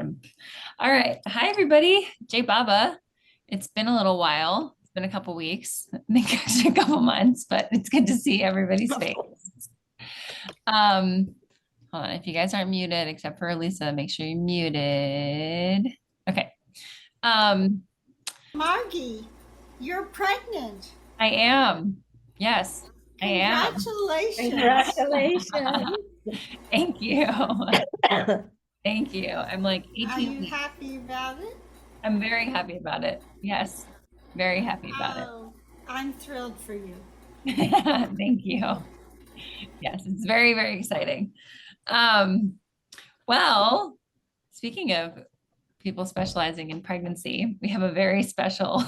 All right. Hi, everybody. Jay Baba. It's been a little while. It's been a couple weeks, I think actually a couple months, but it's good to see everybody's face. Um, Hold on. If you guys aren't muted, except for Alisa, make sure you're muted. Okay. Um, Margi, you're pregnant. I am. Yes, I am. Congratulations. Congratulations. Thank you. Thank you. I'm like Are 18 you weeks. happy about it? I'm very happy about it. Yes, very happy about it. Oh, I'm thrilled for you. Thank you. Yes, it's very, very exciting. Um, well, speaking of people specializing in pregnancy, we have a very special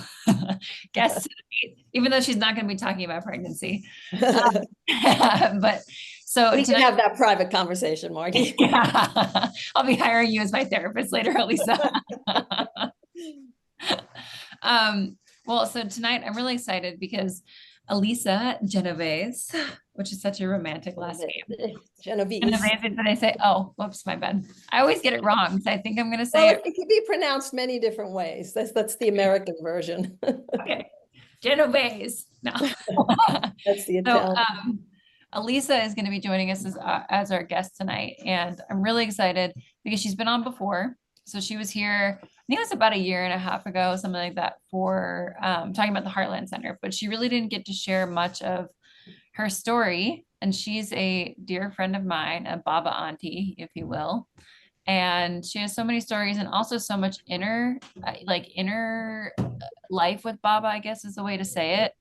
guest tonight, even though she's not going to be talking about pregnancy. But so We can tonight, have that private conversation, Margi. yeah, I'll be hiring you as my therapist later, Alisa. Well, so tonight I'm really excited because Alisa Genovese, which is such a romantic last name. Genovese. Genovese, did I say? Oh, whoops, my bad. I always get it wrong. So I think I'm going to say Well, it. it can be pronounced many different ways. That's the American version. Okay. Genovese. No. That's the So, Italian. Alisa is going to be joining us as our guest tonight. And I'm really excited because she's been on before. So she was here, I think it was about a year and a half ago, something like that, for talking about the Heartland Center. But she really didn't get to share much of her story. And she's a dear friend of mine, a Baba auntie, if you will. And she has so many stories and also so much inner life with Baba, I guess is the way to say it.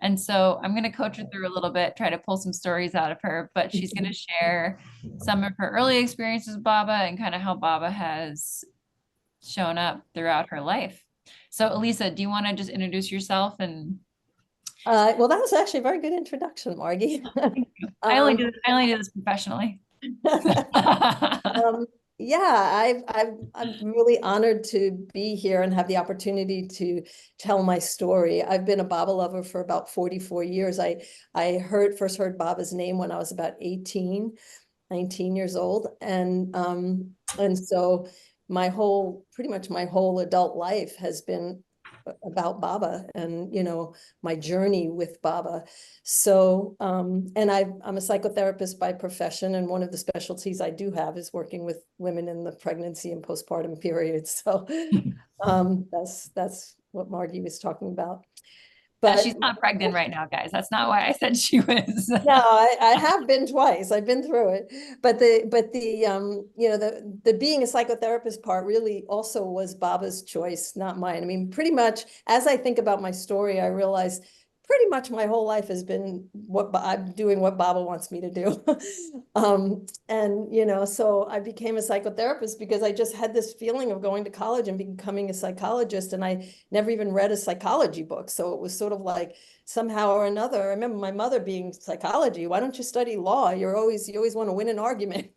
And so I'm going to coach her through a little bit, try to pull some stories out of her, but she's going to share some of her early experiences with Baba and kind of how Baba has shown up throughout her life. So Alisa, do you want to just introduce yourself? And Well, that was actually a very good introduction, Margi. I only do this professionally. Yeah, I'm really honored to be here and have the opportunity to tell my story. I've been a Baba lover for about 44 years. I first heard Baba's name when I was about 18, 19 years old. And so pretty much my whole adult life has been about Baba and, my journey with Baba. So, and I'm a psychotherapist by profession, and one of the specialties I do have is working with women in the pregnancy and postpartum period. So, that's what Margi was talking about. Yeah, But she's not pregnant right now, guys. That's not why I said she was. no, I have been twice. I've been through it. But the being a psychotherapist part really also was Baba's choice, not mine. I mean, pretty much as I think about my story, I realize pretty much my whole life has been I'm doing what Baba wants me to do. So I became a psychotherapist because I just had this feeling of going to college and becoming a psychologist, and I never even read a psychology book. So it was sort of like, somehow or another, I remember my mother being, psychology, why don't you study law? You always want to win an argument.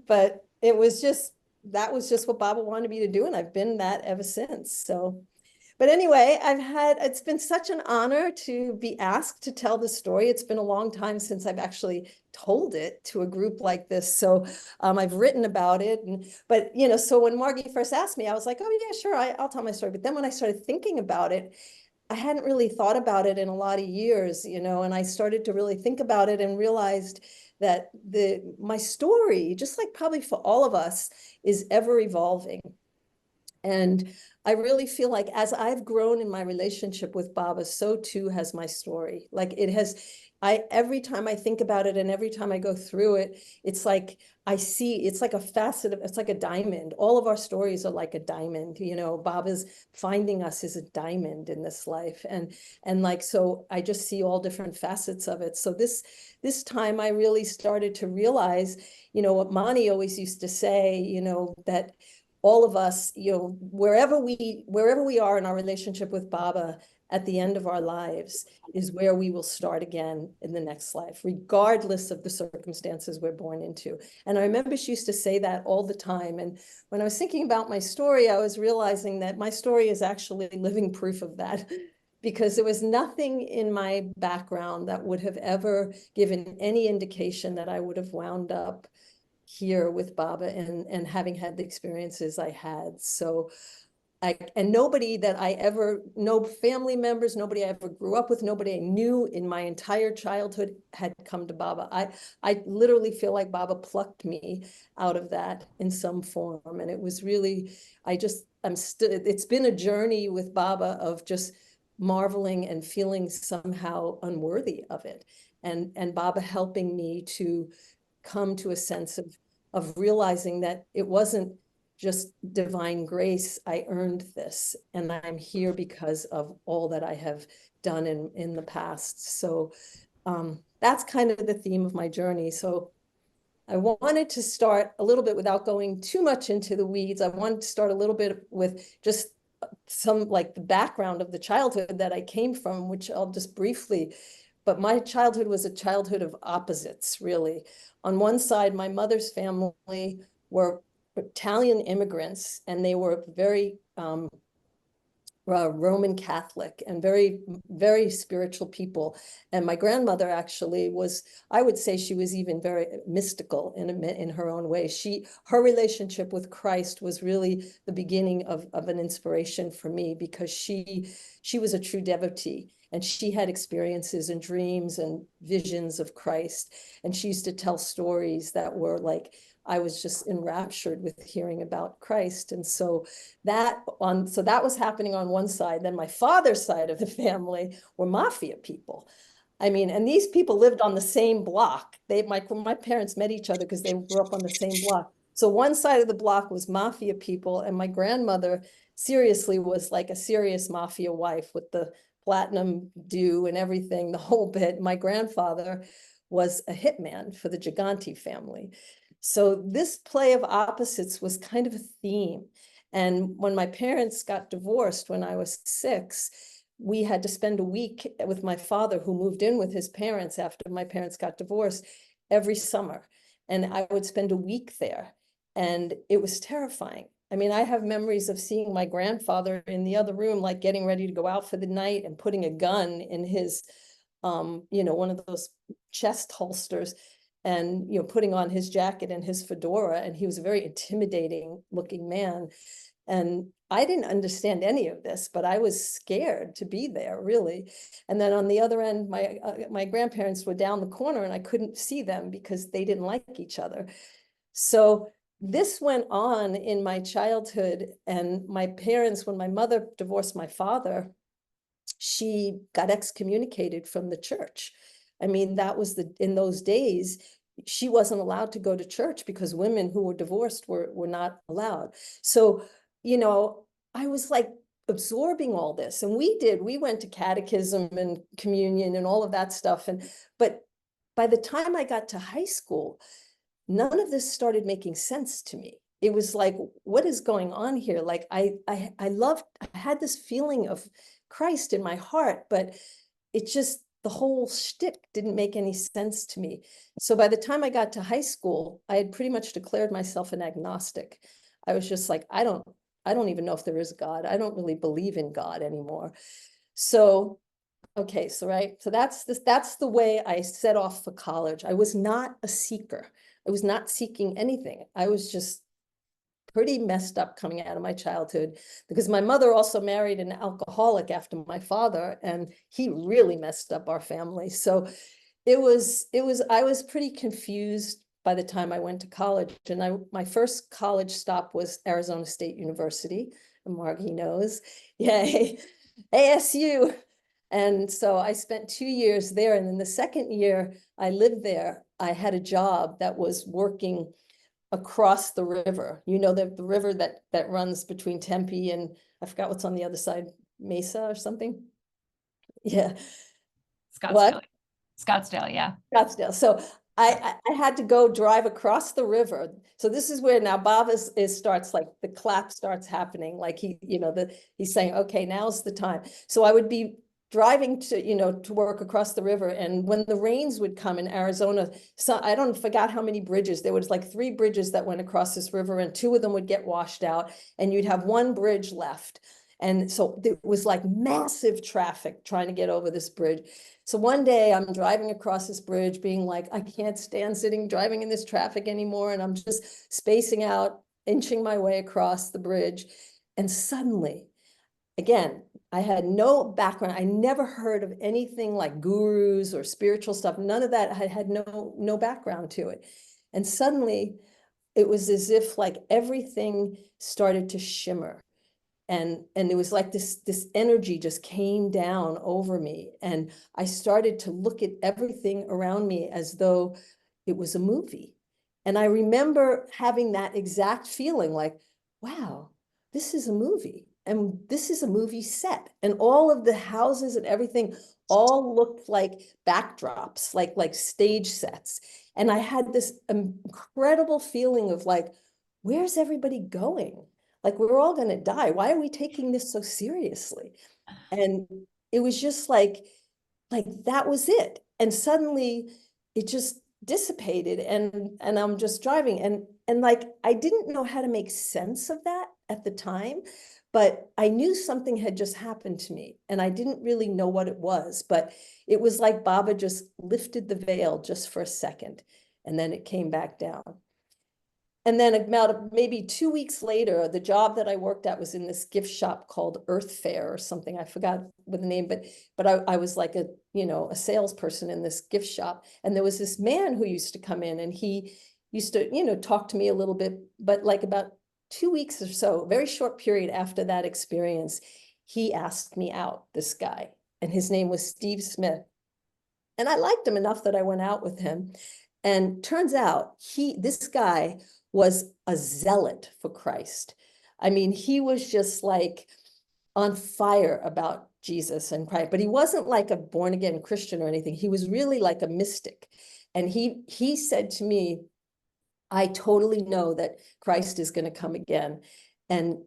But that was just what Baba wanted me to do, and I've been that ever since. So, but anyway, it's been such an honor to be asked to tell the story. It's been a long time since I've actually told it to a group like this. So I've written about it. But so when Margi first asked me, I was like, oh yeah, sure, I'll tell my story. But then when I started thinking about it, I hadn't really thought about it in a lot of years, and I started to really think about it and realized that my story, just like probably for all of us, is ever evolving. And I really feel like as I've grown in my relationship with Baba, so too has my story. Like every time I think about it and every time I go through it, it's like it's like a facet it's like a diamond. All of our stories are like a diamond. Baba's finding us is a diamond in this life. So I just see all different facets of it. So this time I really started to realize, what Mani always used to say, that all of us, wherever we are in our relationship with Baba at the end of our lives is where we will start again in the next life, regardless of the circumstances we're born into. And I remember she used to say that all the time. And when I was thinking about my story, I was realizing that my story is actually living proof of that, because there was nothing in my background that would have ever given any indication that I would have wound up here with Baba and having had the experiences I had. So and nobody that I ever, no family members, nobody I ever grew up with, nobody I knew in my entire childhood had come to Baba. I literally feel like Baba plucked me out of that in some form. And it was really, it's been a journey with Baba of just marveling and feeling somehow unworthy of it. And Baba helping me to come to a sense of realizing that it wasn't just divine grace. I earned this, and I'm here because of all that I have done in the past. So that's kind of the theme of my journey. So I wanted to start a little bit without going too much into the weeds. I wanted to start a little bit with just some like the background of the childhood that I came from, which I'll just briefly, but my childhood was a childhood of opposites, really. On one side, my mother's family were Italian immigrants, and they were very Roman Catholic and very, very spiritual people. And my grandmother actually was, I would say she was even very mystical in her own way. Her relationship with Christ was really the beginning of an inspiration for me, because she was a true devotee. And she had experiences and dreams and visions of Christ. And she used to tell stories that were like, I was just enraptured with hearing about Christ. And so that was happening on one side. Then my father's side of the family were mafia people. I mean, and these people lived on the same block. My parents met each other because they grew up on the same block. So one side of the block was mafia people, and my grandmother seriously was like a serious mafia wife with the platinum due and everything, the whole bit. My grandfather was a hitman for the Giganti family. So this play of opposites was kind of a theme. And when my parents got divorced when I was 6, we had to spend a week with my father, who moved in with his parents after my parents got divorced, every summer. And I would spend a week there. And it was terrifying. I mean, I have memories of seeing my grandfather in the other room, like getting ready to go out for the night and putting a gun in his, one of those chest holsters, and, putting on his jacket and his fedora. And he was a very intimidating looking man. And I didn't understand any of this, but I was scared to be there, really. And then on the other end, my grandparents were down the corner, and I couldn't see them because they didn't like each other. So this went on in my childhood. And my parents, when my mother divorced my father, she got excommunicated from the church. I mean, that was in those days, she wasn't allowed to go to church because women who were divorced were not allowed. So, I was like absorbing all this. And we went to catechism and communion and all of that stuff. But by the time I got to high school, none of this started making sense to me. It was like, what is going on here? Like I had this feeling of Christ in my heart, but it just, the whole shtick didn't make any sense to me. So by the time I got to high school, I had pretty much declared myself an agnostic. I was just like, I don't even know if there is God. I don't really believe in God anymore. So, okay, so that's the way I set off for college. I was not a seeker. I was not seeking anything. I was just pretty messed up coming out of my childhood, because my mother also married an alcoholic after my father, and he really messed up our family. So I was pretty confused by the time I went to college. And my first college stop was Arizona State University, and Margi knows, yay, ASU. And so I spent 2 years there. And then the second year I lived there, I had a job that was working across the river, the river that runs between Tempe and, I forgot what's on the other side, Mesa or something. Yeah. Scottsdale, yeah. Scottsdale. So I had to go drive across the river. So this is where now Bob starts, like the clap starts happening. Like he's saying, okay, now's the time. So I would be driving to work across the river. And when the rains would come in Arizona, so I forgot how many bridges. There was like 3 bridges that went across this river, and 2 of them would get washed out, and you'd have 1 bridge left. And so it was like massive traffic trying to get over this bridge. So one day I'm driving across this bridge being like, I can't stand driving in this traffic anymore. And I'm just spacing out, inching my way across the bridge. And suddenly, again, I had no background. I never heard of anything like gurus or spiritual stuff. None of that. I had no background to it. And suddenly it was as if like everything started to shimmer. And it was like this energy just came down over me. And I started to look at everything around me as though it was a movie. And I remember having that exact feeling like, wow, this is a movie. And this is a movie set. And all of the houses and everything all looked like backdrops, like stage sets. And I had this incredible feeling of like, where's everybody going? Like, we're all going to die. Why are we taking this so seriously? And it was just like that was it. And suddenly it just dissipated, and I'm just driving, and like I didn't know how to make sense of that at the time, but I knew something had just happened to me, and I didn't really know what it was, but it was like Baba just lifted the veil just for a second, and then it came back down. And then about maybe 2 weeks later, the job that I worked at was in this gift shop called Earth Fair or something. I forgot what the name, but I was like a salesperson in this gift shop. And there was this man who used to come in, and he used to, talk to me a little bit, but like about 2 weeks or so, very short period after that experience, he asked me out, this guy, and his name was Steve Smith. And I liked him enough that I went out with him. And turns out this guy was a zealot for Christ. I mean, he was just like on fire about Jesus and Christ, but he wasn't like a born again Christian or anything. He was really like a mystic. And he said to me, I totally know that Christ is going to come again. And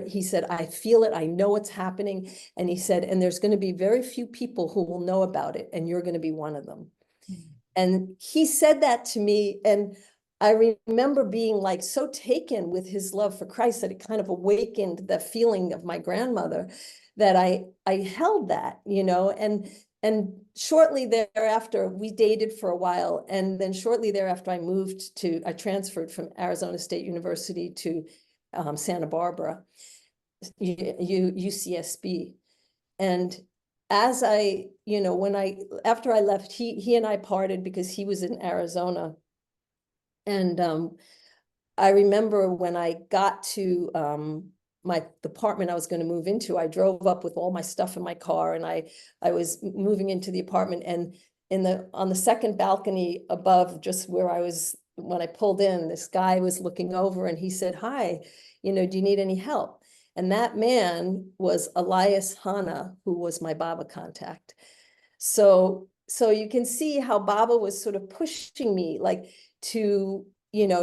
he said, I feel it. I know it's happening. And he said, and there's going to be very few people who will know about it. And you're going to be one of them. Mm-hmm. And he said that to me. And I remember being like so taken with his love for Christ that it kind of awakened the feeling of my grandmother, that I held that, and shortly thereafter we dated for a while. And then shortly thereafter I transferred from Arizona State University to Santa Barbara, UCSB. And as after I left, he and I parted because he was in Arizona. And I remember when I got to the apartment I was going to move into, I drove up with all my stuff in my car, and I was moving into the apartment, and on the second balcony above, just where I was when I pulled in, this guy was looking over, and he said, "Hi, do you need any help?" And that man was Elias Hanna, who was my Baba contact. So you can see how Baba was sort of pushing me like to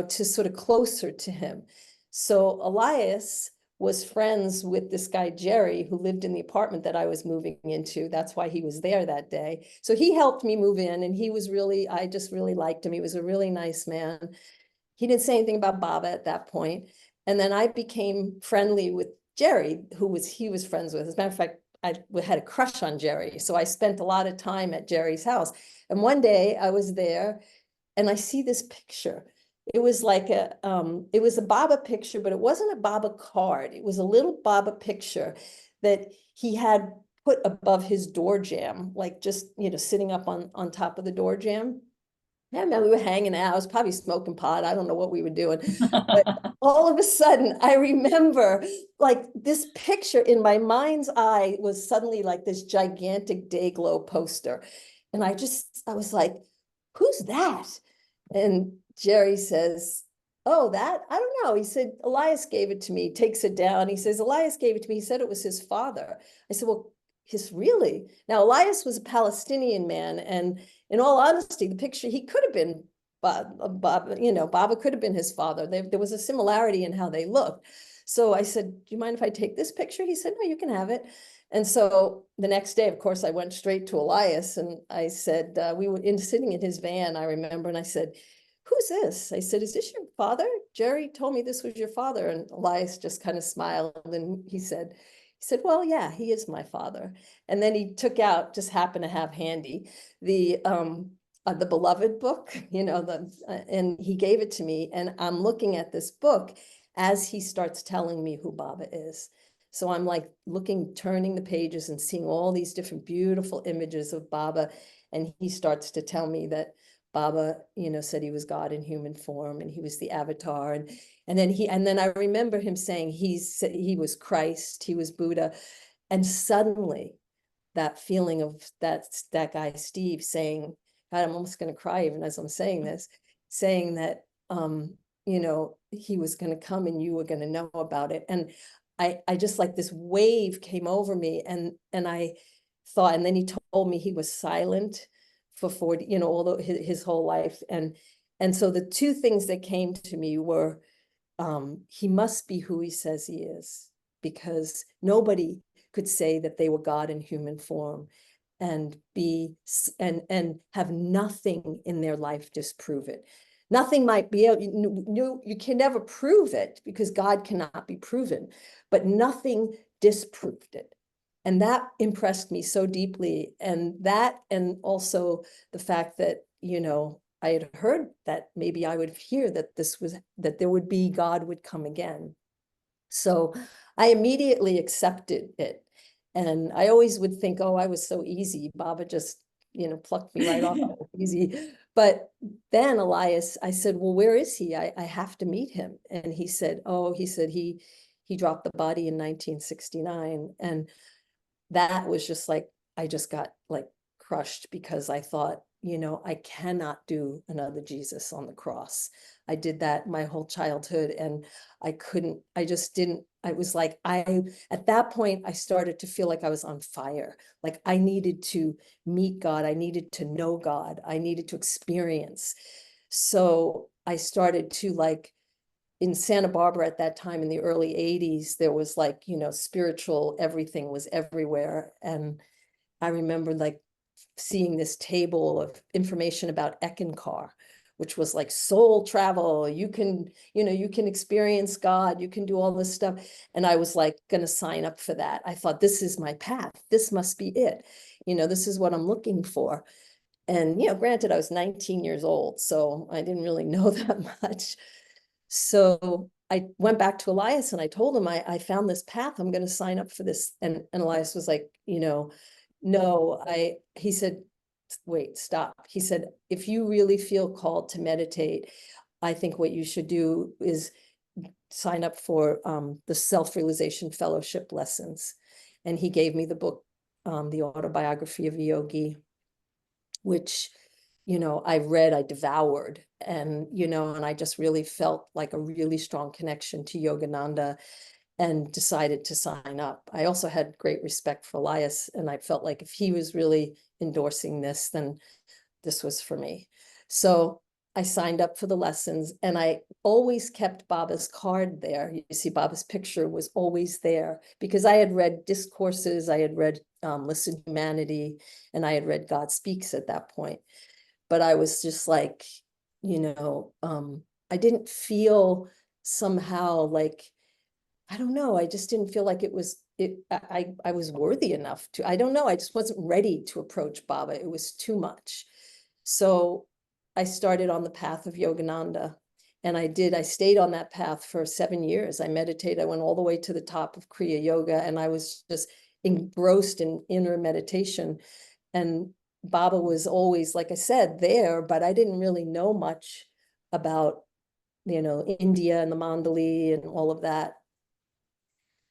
sort of closer to him. So Elias was friends with this guy, Jerry, who lived in the apartment that I was moving into. That's why he was there that day. So he helped me move in, and I just really liked him. He was a really nice man. He didn't say anything about Baba at that point. And then I became friendly with Jerry, he was friends with. As a matter of fact, I had a crush on Jerry. So I spent a lot of time at Jerry's house. And one day I was there, and I see this picture. It was like it was a Baba picture, but it wasn't a Baba card. It was a little Baba picture that he had put above his door jamb, like just, sitting up on top of the door jamb. Yeah, man, we were hanging out. I was probably smoking pot. I don't know what we were doing. But all of a sudden, I remember like this picture in my mind's eye was suddenly like this gigantic Dayglow poster. And I was like, who's that? And Jerry says, oh, that? I don't know. He said, Elias gave it to me, takes it down. He says, Elias gave it to me. He said it was his father. I said, well, really? Now, Elias was a Palestinian man. And in all honesty, the picture, he could have been Baba could have been his father. There was a similarity in how they looked. So I said, do you mind if I take this picture? He said, no, you can have it. And so the next day, of course, I went straight to Elias, and I said, we were sitting in his van, I remember, and I said, who's this? I said, is this your father? Jerry told me this was your father. And Elias just kind of smiled, and he said, He said, well, yeah, he is my father. And then he took out, just happened to have handy, the Beloved book, and he gave it to me. And I'm looking at this book as he starts telling me who Baba is. So I'm like looking, turning the pages and seeing all these different beautiful images of Baba. And he starts to tell me that Baba, said he was God in human form and he was the avatar. And then I remember him saying he was Christ, he was Buddha. And suddenly that feeling of that guy, Steve, saying, God, I'm almost going to cry even as I'm saying this, saying that, he was going to come and you were going to know about it. And I just like this wave came over me and I thought, and then he told me he was silent for 40, although his whole life. And so the two things that came to me were, he must be who he says he is, because nobody could say that they were God in human form and have nothing in their life disprove it. Nothing might be able, you can never prove it because God cannot be proven, but nothing disproved it. And that impressed me so deeply. And also the fact that, I had heard that maybe I would hear that that there would be, God would come again. So I immediately accepted it. And I always would think, oh, I was so easy. Baba just, plucked me right off easy. But then Elias, I said, well, where is he? I have to meet him. And he said, he dropped the body in 1969. And that was just like, I just got like crushed because I thought, I cannot do another Jesus on the cross. I did that my whole childhood and I just didn't, I was like, at that point, I started to feel like I was on fire. Like I needed to meet God. I needed to know God. I needed to experience. So I started to like, in Santa Barbara at that time in the early 80s, there was like, spiritual, everything was everywhere. And I remember like seeing this table of information about Eckankar, which was like soul travel. You can experience God, you can do all this stuff. And I was like going to sign up for that. I thought, this is my path. This must be it. This is what I'm looking for. And, granted, I was 19 years old, so I didn't really know that much. So I went back to Elias and I told him, I found this path. I'm going to sign up for this. And Elias was like, no, he said, wait, stop. He said, if you really feel called to meditate, I think what you should do is sign up for the Self-Realization Fellowship lessons. And he gave me the book, The Autobiography of a Yogi, which, I read, I devoured, and, and I just really felt like a really strong connection to Yogananda and decided to sign up. I also had great respect for Elias, and I felt like if he was really endorsing this, then this was for me. So I signed up for the lessons, and I always kept Baba's card there. You see, Baba's picture was always there because I had read discourses, I had read Listen to Humanity, and I had read God Speaks at that point. But I was just like, I didn't feel somehow like, I don't know, I just didn't feel like I was worthy enough to, I don't know, I just wasn't ready to approach Baba. It was too much. So I started on the path of Yogananda, and I stayed on that path for 7 years. I meditated, I went all the way to the top of Kriya Yoga, and I was just engrossed in inner meditation. And Baba was always, like I said, there, but I didn't really know much about, India and the Mandali and all of that.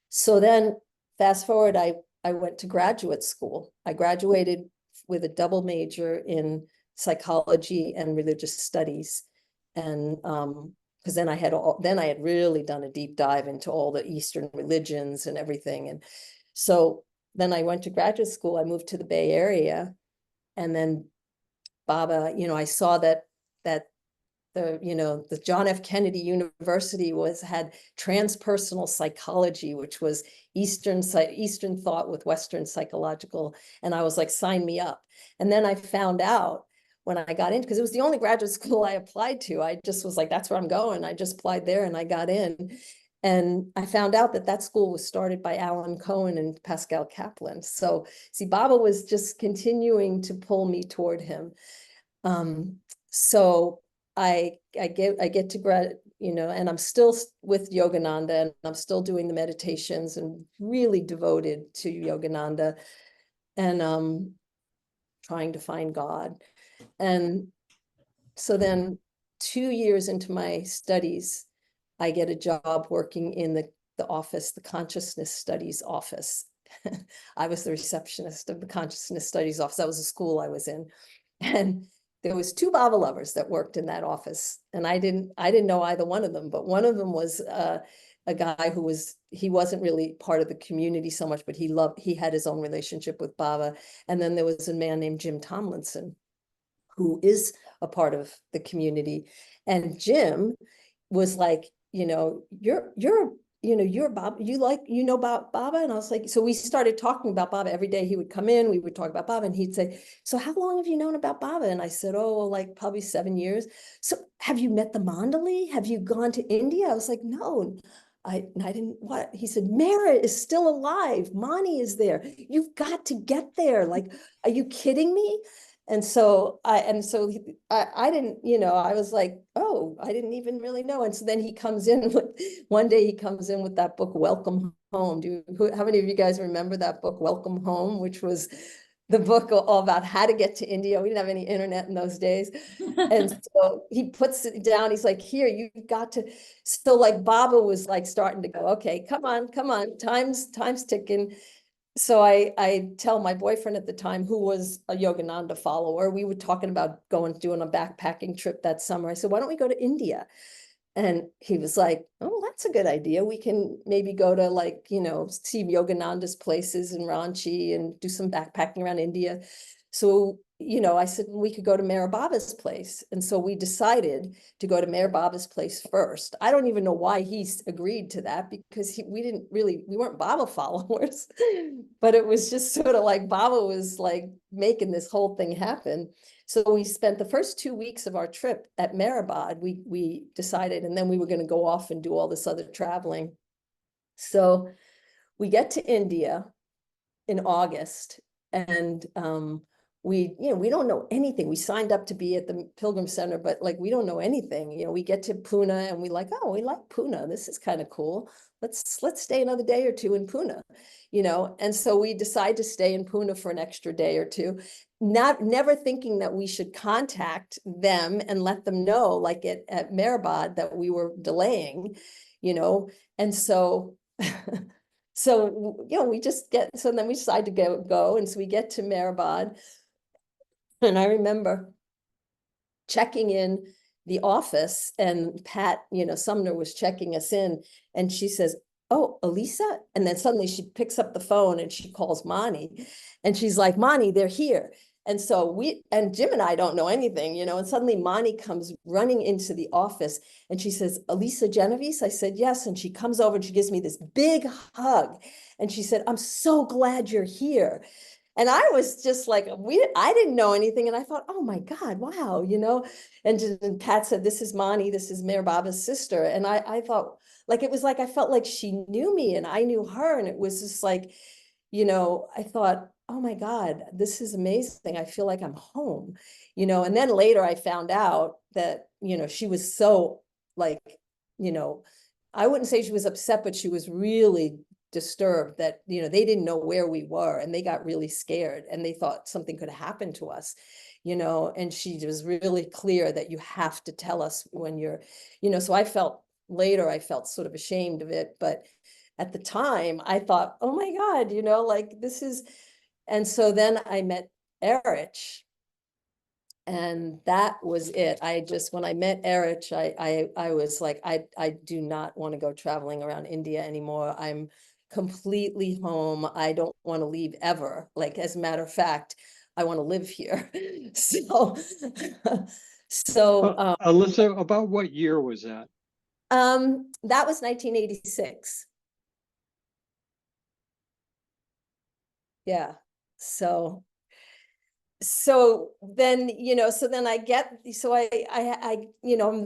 So then fast forward, I went to graduate school. I graduated with a double major in psychology and religious studies. And because then I had really done a deep dive into all the Eastern religions and everything. And so then I went to graduate school. I moved to the Bay Area, and then Baba, I saw that the John F. Kennedy University had transpersonal psychology, which was Eastern thought with Western psychological. And I was like, sign me up. And then I found out when I got in, because it was the only graduate school I applied to. I just was like, that's where I'm going. I just applied there and I got in. And I found out that that school was started by Alan Cohen and Pascal Kaplan. So see, Baba was just continuing to pull me toward him. So I get to grad, and I'm still with Yogananda, and I'm still doing the meditations and really devoted to Yogananda, and trying to find God. And so then 2 years into my studies, I get a job working in the office, the consciousness studies office. I was the receptionist of the consciousness studies office. That was a school I was in. And there was two Baba lovers that worked in that office. And I didn't know either one of them, but one of them was a guy he wasn't really part of the community so much, but he had his own relationship with Baba. And then there was a man named Jim Tomlinson, who is a part of the community. And Jim was like, you're Baba, about Baba. And I was like, so we started talking about Baba every day. He would come in, we would talk about Baba, and he'd say, so how long have you known about Baba? And I said, oh, like probably 7 years. So have you met the Mandali? Have you gone to India? I was like, no. I didn't. What? He said, Mara is still alive. Mani is there. You've got to get there. Like, are you kidding me? And so I didn't, I was like, oh, I didn't even really know. And so then he comes in one day he comes in with that book, Welcome Home. How many of you guys remember that book, Welcome Home, which was the book all about how to get to India? We didn't have any internet in those days. And so he puts it down. He's like, here, you've got to. So like Baba was like starting to go, okay, come on, time's ticking. So I tell my boyfriend at the time, who was a Yogananda follower, we were talking about doing a backpacking trip that summer. I said, why don't we go to India? And he was like, oh, that's a good idea. We can maybe go to see Yogananda's places in Ranchi and do some backpacking around India. So, I said, we could go to Meher Baba's place. And so we decided to go to Meher Baba's place first. I don't even know why he agreed to that, because we weren't Baba followers, but it was just sort of like Baba was like making this whole thing happen. So we spent the first 2 weeks of our trip at Mehrabad. We decided, and then we were going to go off and do all this other traveling. So we get to India in August, and we don't know anything. We signed up to be at the Pilgrim Center, but like we don't know anything. We get to Pune and we like Pune. This is kind of cool. Let's stay another day or two in Pune, and so we decide to stay in Pune for an extra day or two, never thinking that we should contact them and let them know, like at Mehrabad, that we were delaying, and so so then we decide to go, and so we get to Mehrabad, and I remember checking in the office, and Pat, Sumner was checking us in, and she says, oh, Alisa. And then suddenly she picks up the phone and she calls Mani, and she's like, Mani, they're here. And so Jim and I don't know anything, and suddenly Mani comes running into the office, and she says, Alisa Genovese? I said, yes. And she comes over and she gives me this big hug. And she said, I'm so glad you're here. And I was just like, I didn't know anything. And I thought, oh my God, wow, and Pat said, this is Mani, this is Meher Baba's sister. And I thought, like, it was like, I felt like she knew me and I knew her. And it was just like, I thought, oh my God, this is amazing. I feel like I'm home, and then later I found out that, she was so like, I wouldn't say she was upset, but she was really disturbed that, they didn't know where we were, and they got really scared, and they thought something could happen to us, and she was really clear that you have to tell us when you're, so I felt sort of ashamed of it, but at the time I thought, oh my God, like this is, and so then I met Erich, and that was it. When I met Erich, I was like, I do not want to go traveling around India anymore. I'm completely home. I don't want to leave ever. Like, as a matter of fact, I want to live here. So, Alisa, about what year was that? That was 1986. Yeah. So so then, so then I'm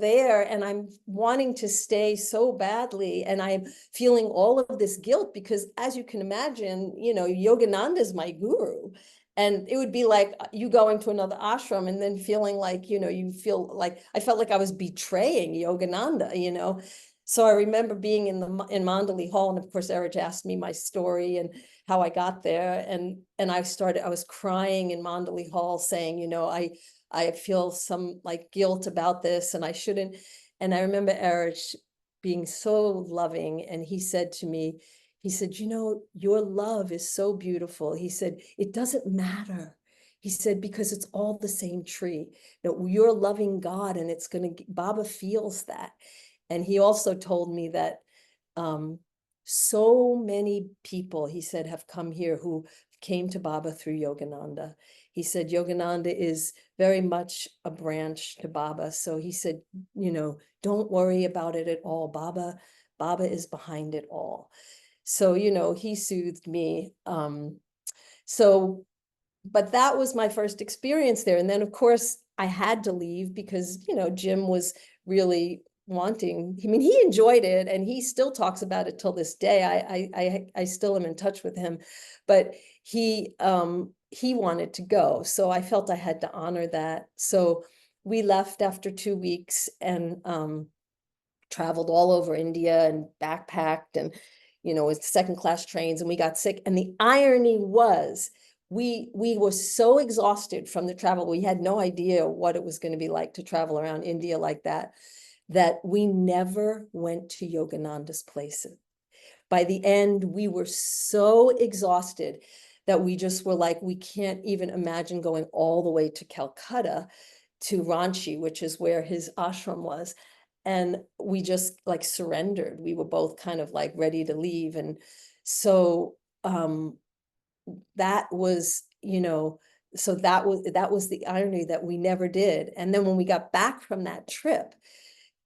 there and I'm wanting to stay so badly. And I'm feeling all of this guilt because, as you can imagine, Yogananda is my guru. And it would be like you going to another ashram and then feeling like, you feel like I felt like I was betraying Yogananda. So I remember being in Mandali Hall, and of course, Eric asked me my story and how I got there. And I was crying in Mandali Hall saying, I feel some like guilt about this and I shouldn't. And I remember Eric being so loving. And he said to me, he said, your love is so beautiful. He said, it doesn't matter. He said, because it's all the same tree. You're loving God and Baba feels that. And he also told me that so many people, he said, have come here who came to Baba through Yogananda. He said, Yogananda is very much a branch to Baba. So he said, don't worry about it at all. Baba is behind it all. So, he soothed me. But that was my first experience there. And then, of course, I had to leave because, Jim was really wanting. I mean, he enjoyed it and he still talks about it till this day. I still am in touch with him, but he wanted to go. So I felt I had to honor that. So we left after 2 weeks and traveled all over India and backpacked and, with second-class trains, and we got sick. And the irony was, we were so exhausted from the travel. We had no idea what it was going to be like to travel around India like that we never went to Yogananda's places. By the end, we were so exhausted that we just were like, we can't even imagine going all the way to Calcutta, to Ranchi, which is where his ashram was. And we just like surrendered. We were both kind of like ready to leave. And so that was, so that was the irony that we never did. And then when we got back from that trip,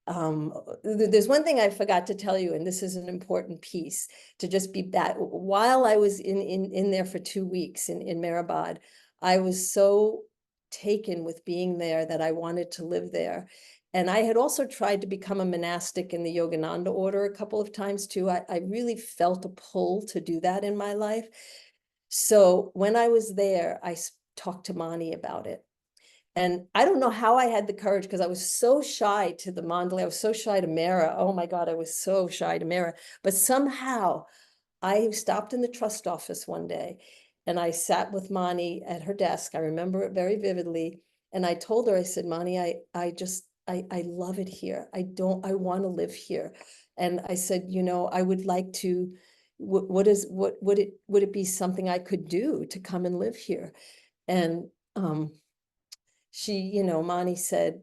there's one thing I forgot to tell you, and this is an important piece to just be that while I was in there for 2 weeks in Mehrabad, I was so taken with being there that I wanted to live there. And I had also tried to become a monastic in the Yogananda order a couple of times too. I really felt a pull to do that in my life. So when I was there, I talked to Mani about it. And I don't know how I had the courage because I was so shy to the Mandali. I was so shy to Mera. Oh my God, I was so shy to Mera. But somehow I stopped in the trust office one day and I sat with Mani at her desk. I remember it very vividly. And I told her, I said, Mani, I love it here. I want to live here. And I said, I would like to, would it be something I could do to come and live here? And she, Mani said,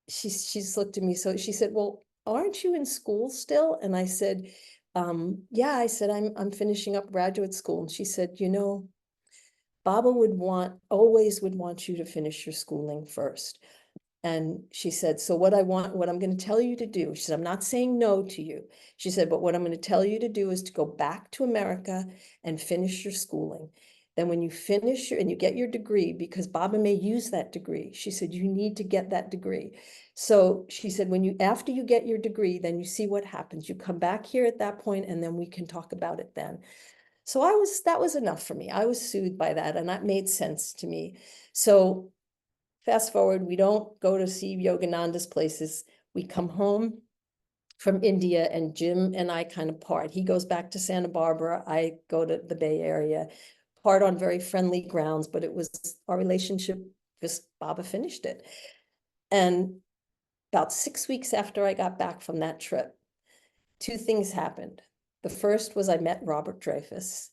she's looked at me. So she said, well, aren't you in school still? And I said, yeah, I said, I'm finishing up graduate school. And she said, Baba always would want you to finish your schooling first. And she said, so what I'm going to tell you to do, she said, I'm not saying no to you. She said, but what I'm going to tell you to do is to go back to America and finish your schooling. Then when you finish and you get your degree, because Baba may use that degree, she said, you need to get that degree. So she said, after you get your degree, then you see what happens. You come back here at that point and then we can talk about it then. So that was enough for me. I was soothed by that and that made sense to me. So fast forward, we don't go to see Yogananda's places. We come home from India and Jim and I kind of part. He goes back to Santa Barbara. I go to the Bay Area, part on very friendly grounds, but it was our relationship, just Baba finished it. And about 6 weeks after I got back from that trip, 2 things happened. The first was I met Robert Dreyfus.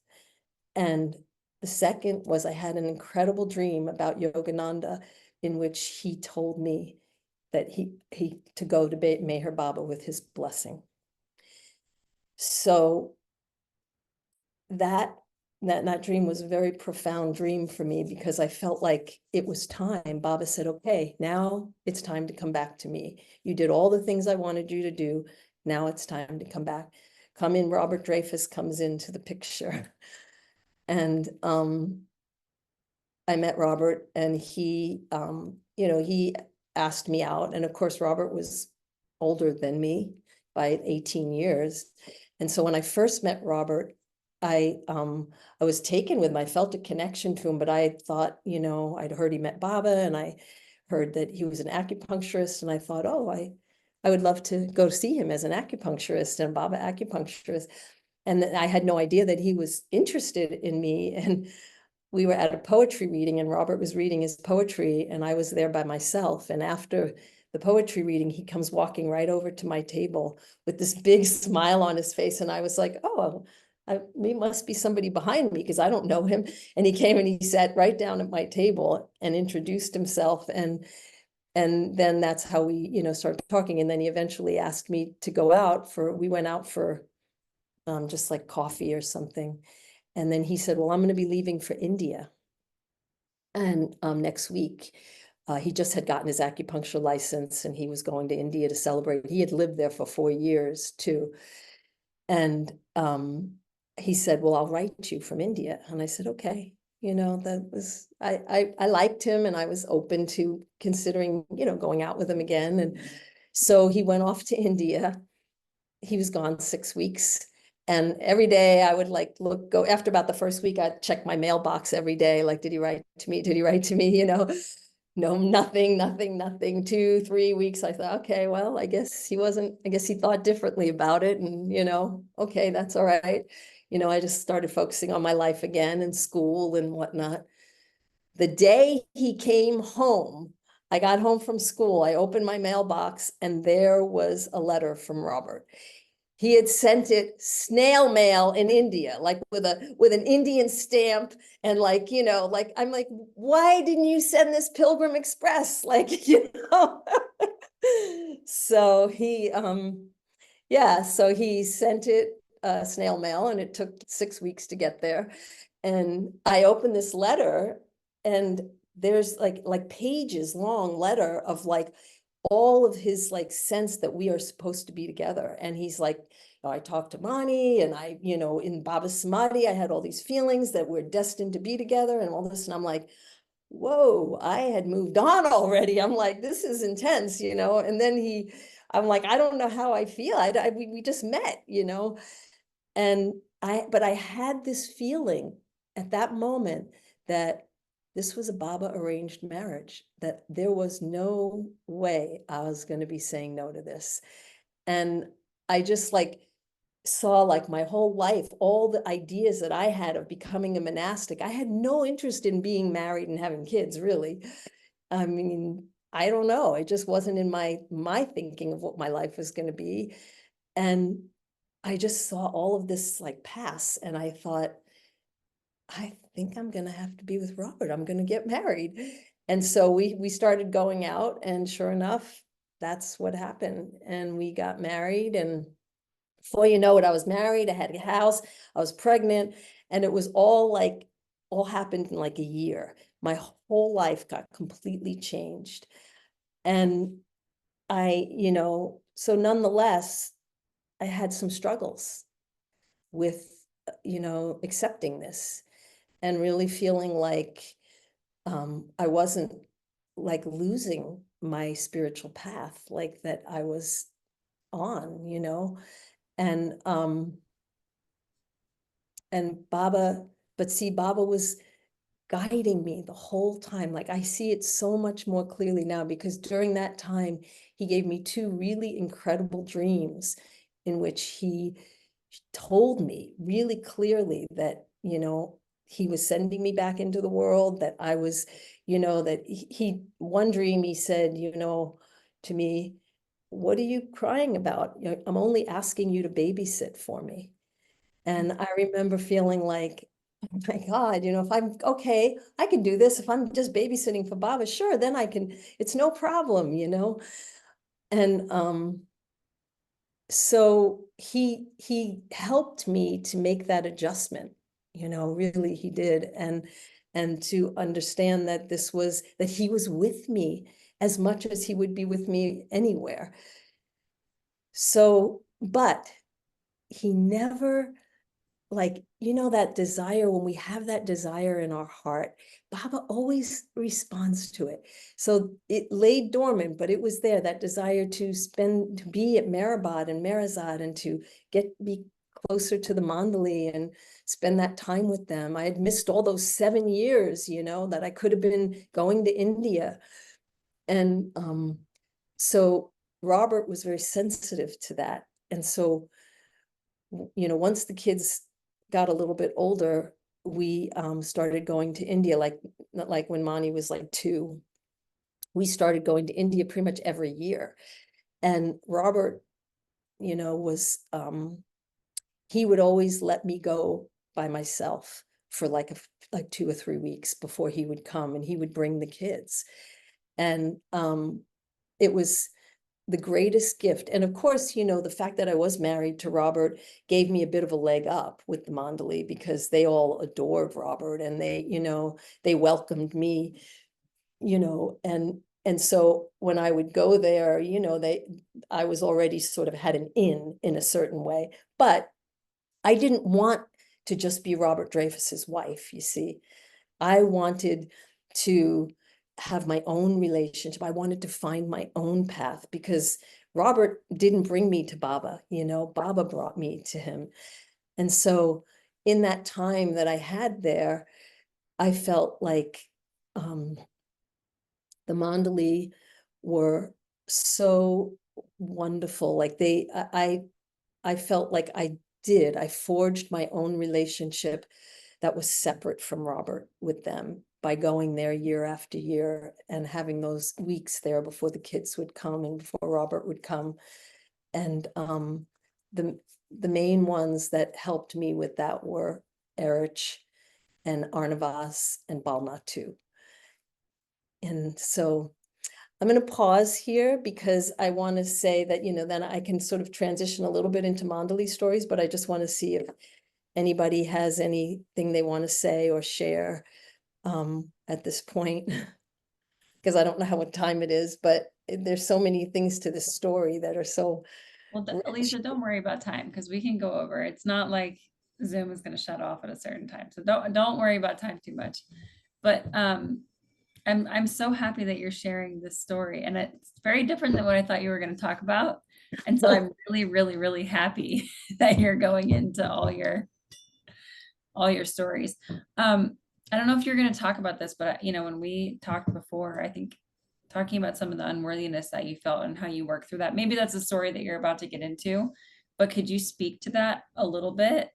And the second was I had an incredible dream about Yogananda in which he told me that he to go to Meher Baba with his blessing. So that dream was a very profound dream for me because I felt like it was time. Baba said, okay, now it's time to come back to me. You did all the things I wanted you to do. Now it's time to come back. Come in, Robert Dreyfus comes into the picture. And I met Robert, and he, he asked me out. And of course, Robert was older than me by 18 years. And so when I first met Robert, I was taken with him. I felt a connection to him, but I thought, I'd heard he met Baba, and I heard that he was an acupuncturist. And I thought, oh, I would love to go see him as an acupuncturist and Baba acupuncturist. And I had no idea that he was interested in me. And we were at a poetry reading, and Robert was reading his poetry, and I was there by myself. And after the poetry reading, he comes walking right over to my table with this big smile on his face. And I was like, oh, he must be somebody behind me, because I don't know him. And he came and he sat right down at my table and introduced himself. And then that's how we, started talking. And then he eventually asked me to go out we went out for just like coffee or something. And then he said, well, I'm going to be leaving for India. And next week, he just had gotten his acupuncture license, and he was going to India to celebrate. He had lived there for 4 years too. And he said, well, I'll write you from India. And I said, okay. That was, I liked him, and I was open to considering, going out with him again. And so he went off to India. He was gone 6 weeks. And every day I would go after about the first week, I'd check my mailbox every day. Like, did he write to me? Did he write to me? No, nothing. 2, 3 weeks. I thought, okay, well, I guess he thought differently about it. And, okay, that's all right. I just started focusing on my life again and school and whatnot. The day he came home, I got home from school, I opened my mailbox, and there was a letter from Robert. He had sent it snail mail in India, like with an Indian stamp. And I'm like, why didn't you send this Pilgrim Express? So he, so he sent it snail mail, and it took 6 weeks to get there. And I opened this letter, and there's like pages long letter of all of his sense that we are supposed to be together. And he's like, I talked to Mani, and I, in Baba's Samadhi, I had all these feelings that we're destined to be together and all this. And I'm like, whoa, I had moved on already. I'm like, this is intense, and then I'm like, I don't know how I feel. We just met, but I had this feeling at that moment that this was a Baba arranged marriage, that there was no way I was going to be saying no to this. And I just saw my whole life, all the ideas that I had of becoming a monastic. I had no interest in being married and having kids, really. I mean, I don't know. It just wasn't in my thinking of what my life was going to be. And I just saw all of this pass, and I thought, I think I'm going to have to be with Robert. I'm going to get married. And so we started going out, and sure enough, that's what happened. And we got married, and before you know it, I was married, I had a house, I was pregnant, and it was all happened in a year. My whole life got completely changed. And so nonetheless, I had some struggles with, accepting this, and really feeling I wasn't losing my spiritual path, that I was on, and Baba, but see, Baba was guiding me the whole time. I see it so much more clearly now, because during that time, he gave me 2 really incredible dreams in which he told me really clearly that, he was sending me back into the world, that I was, that one dream he said, to me, what are you crying about? I'm only asking you to babysit for me. And I remember feeling oh my God, if I'm okay, I can do this. If I'm just babysitting for Baba, sure, then I can, it's no problem, And so he helped me to make that adjustment, really he did. And to understand that that he was with me as much as he would be with me anywhere. So, but he never like, that desire, when we have that desire in our heart, Baba always responds to it. So it lay dormant, but it was there, that desire to be at Mehrabad and Merazad, and to be closer to the Mandali and spend that time with them. I had missed all those 7 years, that I could have been going to India. And so Robert was very sensitive to that. And so, once the kids got a little bit older, we started going to India, like when Mani was like 2. We started going to India pretty much every year. And Robert, was he would always let me go by myself for like 2 or 3 weeks before he would come, and he would bring the kids. And it was the greatest gift. And of course, the fact that I was married to Robert gave me a bit of a leg up with the Mandali, because they all adored Robert, and they welcomed me, and so when I would go there, I was already sort of had an in a certain way, but I didn't want to just be Robert Dreyfus's wife, you see. I wanted to have my own relationship. I wanted to find my own path, because Robert didn't bring me to Baba, Baba brought me to him. And so in that time that I had there, I felt like the Mandali were so wonderful. Like I felt like I forged my own relationship that was separate from Robert with them, by going there year after year and having those weeks there before the kids would come and before Robert would come. And the main ones that helped me with that were Erich and Arnavas and Balnatu. And so I'm going to pause here, because I want to say that, then I can sort of transition a little bit into Mandali stories, but I just want to see if anybody has anything they want to say or share at this point, because I don't know how much time it is, but there's so many things to this story that are so Well, rich. Alisa, don't worry about time, because we can go over. It's not like Zoom is going to shut off at a certain time. So don't worry about time too much. But I'm so happy that you're sharing this story, and it's very different than what I thought you were going to talk about. And so I'm really, really, really happy that you're going into all your stories. I don't know if you're going to talk about this, but when we talked before, I think talking about some of the unworthiness that you felt and how you work through that. Maybe that's a story that you're about to get into, but could you speak to that a little bit?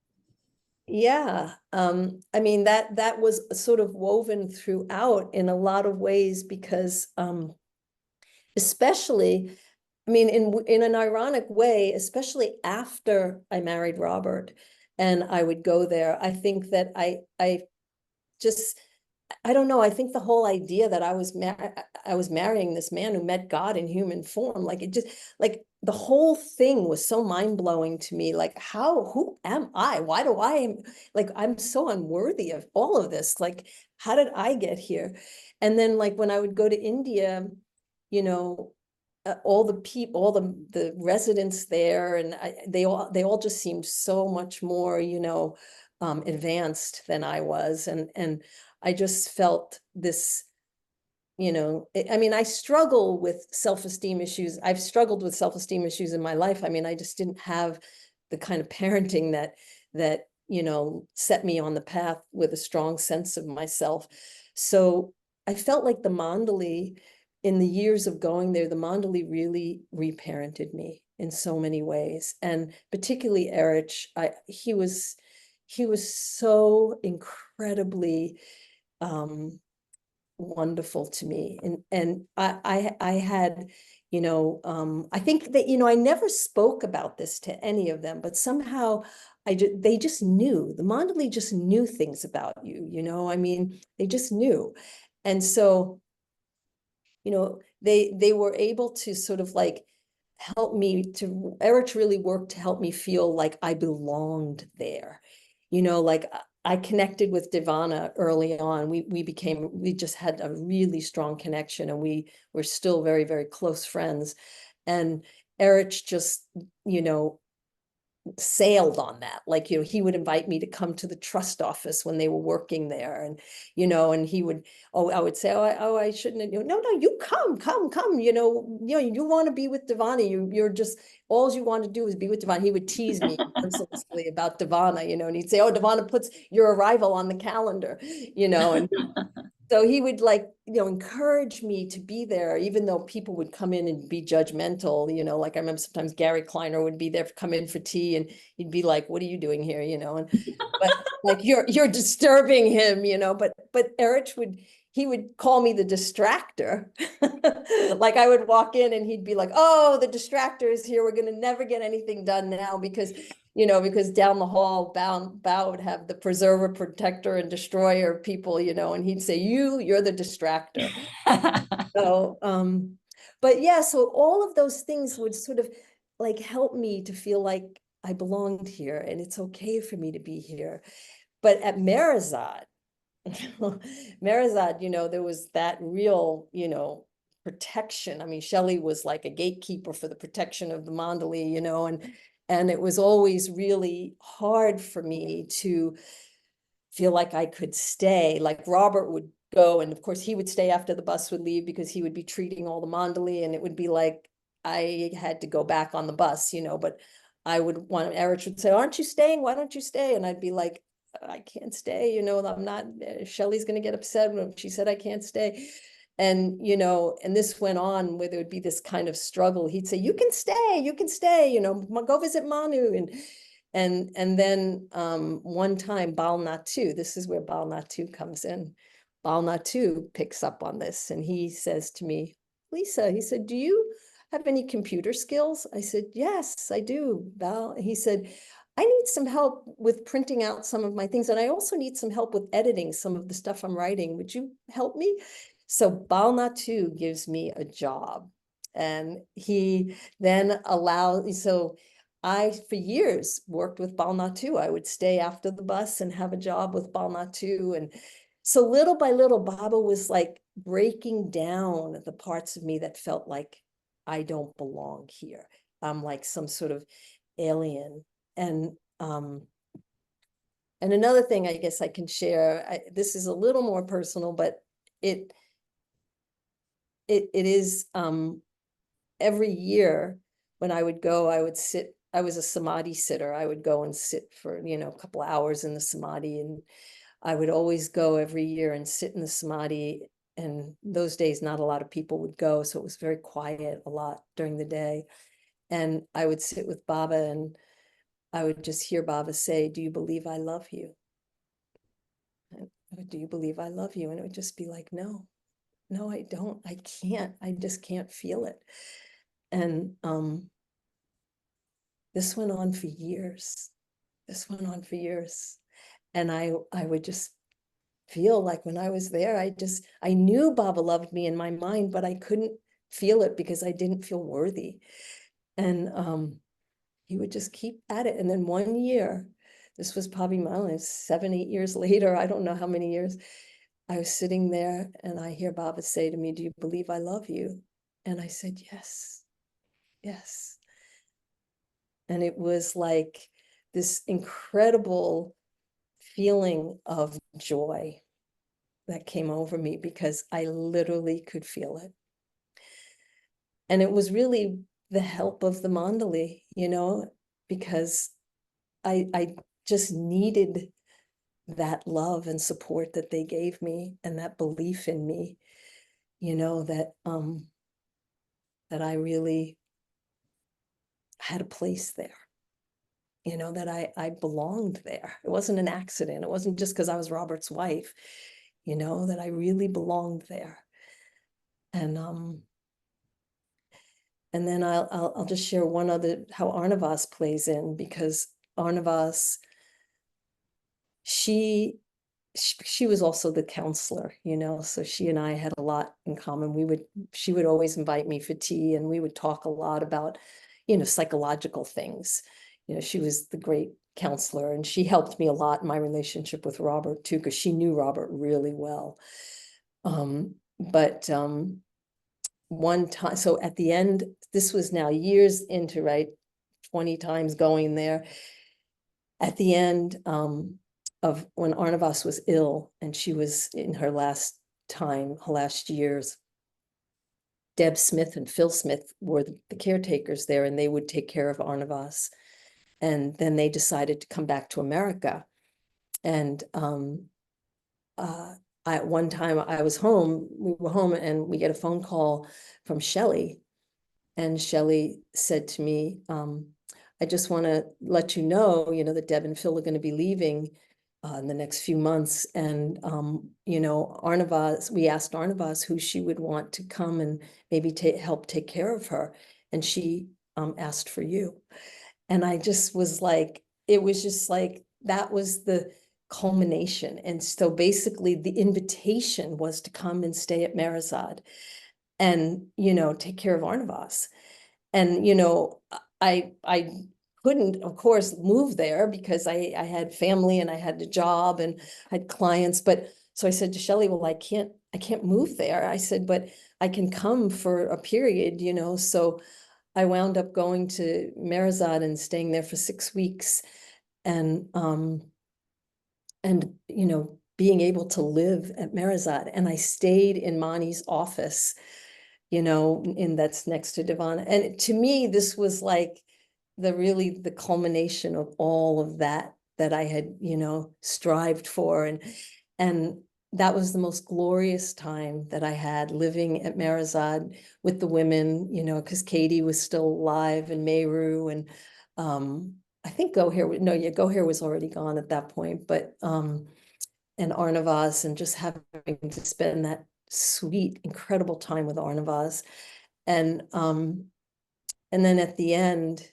Yeah. I mean, that was sort of woven throughout in a lot of ways, because especially, I mean, in an ironic way, especially after I married Robert and I would go there, I think that I don't know. I think the whole idea that I was marrying this man who met God in human form, like it just, like the whole thing was so mind blowing to me. Like, who am I? Why do I'm so unworthy of all of this? Like, how did I get here? And then like when I would go to India, all the people, all the residents there, and they all just seemed so much more, advanced than I was, and I just felt this, I mean, I struggle with self-esteem issues. I've struggled with self-esteem issues in my life. I mean, I just didn't have the kind of parenting that set me on the path with a strong sense of myself. So I felt like the Mandali, in the years of going there, the Mandali really reparented me in so many ways. And particularly Erich, he was so incredibly wonderful to me. And I had, I think that, I never spoke about this to any of them, but somehow they just knew. The Mandali just knew things about you, I mean, they just knew. And so, they were able to sort of like help me to, Erich really worked to help me feel like I belonged there. Like I connected with Devana early on. We just had a really strong connection, and we were still very, very close friends. And Erich just, sailed on that. Like, he would invite me to come to the trust office when they were working there. And, and he would, I would say, I shouldn't, no, you come, you want to be with Devana. You're just, all you want to do is be with Devana. He would tease me mercilessly about Devana, and he'd say, oh, Devana puts your arrival on the calendar, and so he would encourage me to be there, even though people would come in and be judgmental, like I remember sometimes Gary Kleiner would be there, come in for tea, and he'd be like, what are you doing here? And but like, you're disturbing him, but Erich he would call me the distractor. Like I would walk in and he'd be like, oh, the distractor is here. We're going to never get anything done now because down the hall, Bao would have the preserver, protector, and destroyer people, and he'd say, you're the distractor. So, but yeah, so all of those things would sort of like help me to feel like I belonged here and it's okay for me to be here. But at Marizad, there was that real, protection. I mean, Shelley was like a gatekeeper for the protection of the Mandali, and it was always really hard for me to feel like I could stay. Like Robert would go, and of course he would stay after the bus would leave because he would be treating all the Mandali, and it would be like I had to go back on the bus, but Erich would say, aren't you staying? Why don't you stay? And I'd be like, I can't stay, I'm not, Shelley's going to get upset when she said I can't stay. And, and this went on where there would be this kind of struggle. He'd say, you can stay, go visit Manu. And then one time, Bal Natu, this is where Bal Natu comes in. Bal Natu picks up on this and he says to me, Lisa, he said, do you have any computer skills? I said, yes, I do, Bal. He said, I need some help with printing out some of my things. And I also need some help with editing some of the stuff I'm writing. Would you help me? So Bal Natu gives me a job and he then so I, for years, worked with Bal Natu. I would stay after the bus and have a job with Bal Natu. And so little by little, Baba was like breaking down the parts of me that felt like I don't belong here. I'm like some sort of alien. And another thing I guess I can share, this is a little more personal, but it is every year when I would go, I would sit, I was a samadhi sitter. I would go and sit for, a couple of hours in the samadhi, and I would always go every year and sit in the samadhi. And those days, not a lot of people would go. So it was very quiet a lot during the day. And I would sit with Baba and I would just hear Baba say, do you believe I love you? Do you believe I love you? And it would just be like, no, I don't. I can't. I just can't feel it. And this went on for years. And I would just feel like when I was there, I knew Baba loved me in my mind, but I couldn't feel it because I didn't feel worthy. And he would just keep at it. And then one year, this was probably, I don't know, 7, 8 years later, I don't know how many years, I was sitting there and I hear Baba say to me, do you believe I love you? And I said, yes. And it was like this incredible feeling of joy that came over me because I literally could feel it. And it was really the help of the Mandali, because I just needed that love and support that they gave me and that belief in me, that I really had a place there, that I belonged there. It wasn't an accident. It wasn't just because I was Robert's wife, that I really belonged there. And then I'll just share one other, how Arnavas plays in, because Arnavas, she was also the counselor, so she and I had a lot in common. She would always invite me for tea and we would talk a lot about, psychological things. She was the great counselor and she helped me a lot in my relationship with Robert too, because she knew Robert really well. One time, so at the end, this was now years into, right, 20 times going there. At the end of when Arnavas was ill and she was in her last years, Deb Smith and Phil Smith were the caretakers there, and they would take care of Arnavas. And then they decided to come back to America. And at one time we were home, and we get a phone call from Shelley. And Shelley said to me, I just want to let you know, that Deb and Phil are going to be leaving in the next few months. And, Arnavas, we asked Arnavas who she would want to come and maybe help take care of her. And she asked for you. And I just was like, it was just like, that was the culmination. And so basically the invitation was to come and stay at Merazad and, take care of Arnavas. And, I couldn't, of course, move there because I had family and I had a job and had clients. But so I said to Shelley, well, I can't move there. I said, but I can come for a period, so I wound up going to Merazad and staying there for 6 weeks, and being able to live at Merazad. And I stayed in Mani's office, that's next to Devon. And to me, this was like the culmination of all of that I had, strived for. And that was the most glorious time that I had living at Merazad with the women, because Katie was still alive, and Meru, and I think Gohair was already gone at that point, but and Arnavas, and just having to spend that sweet, incredible time with Arnavas. And then at the end,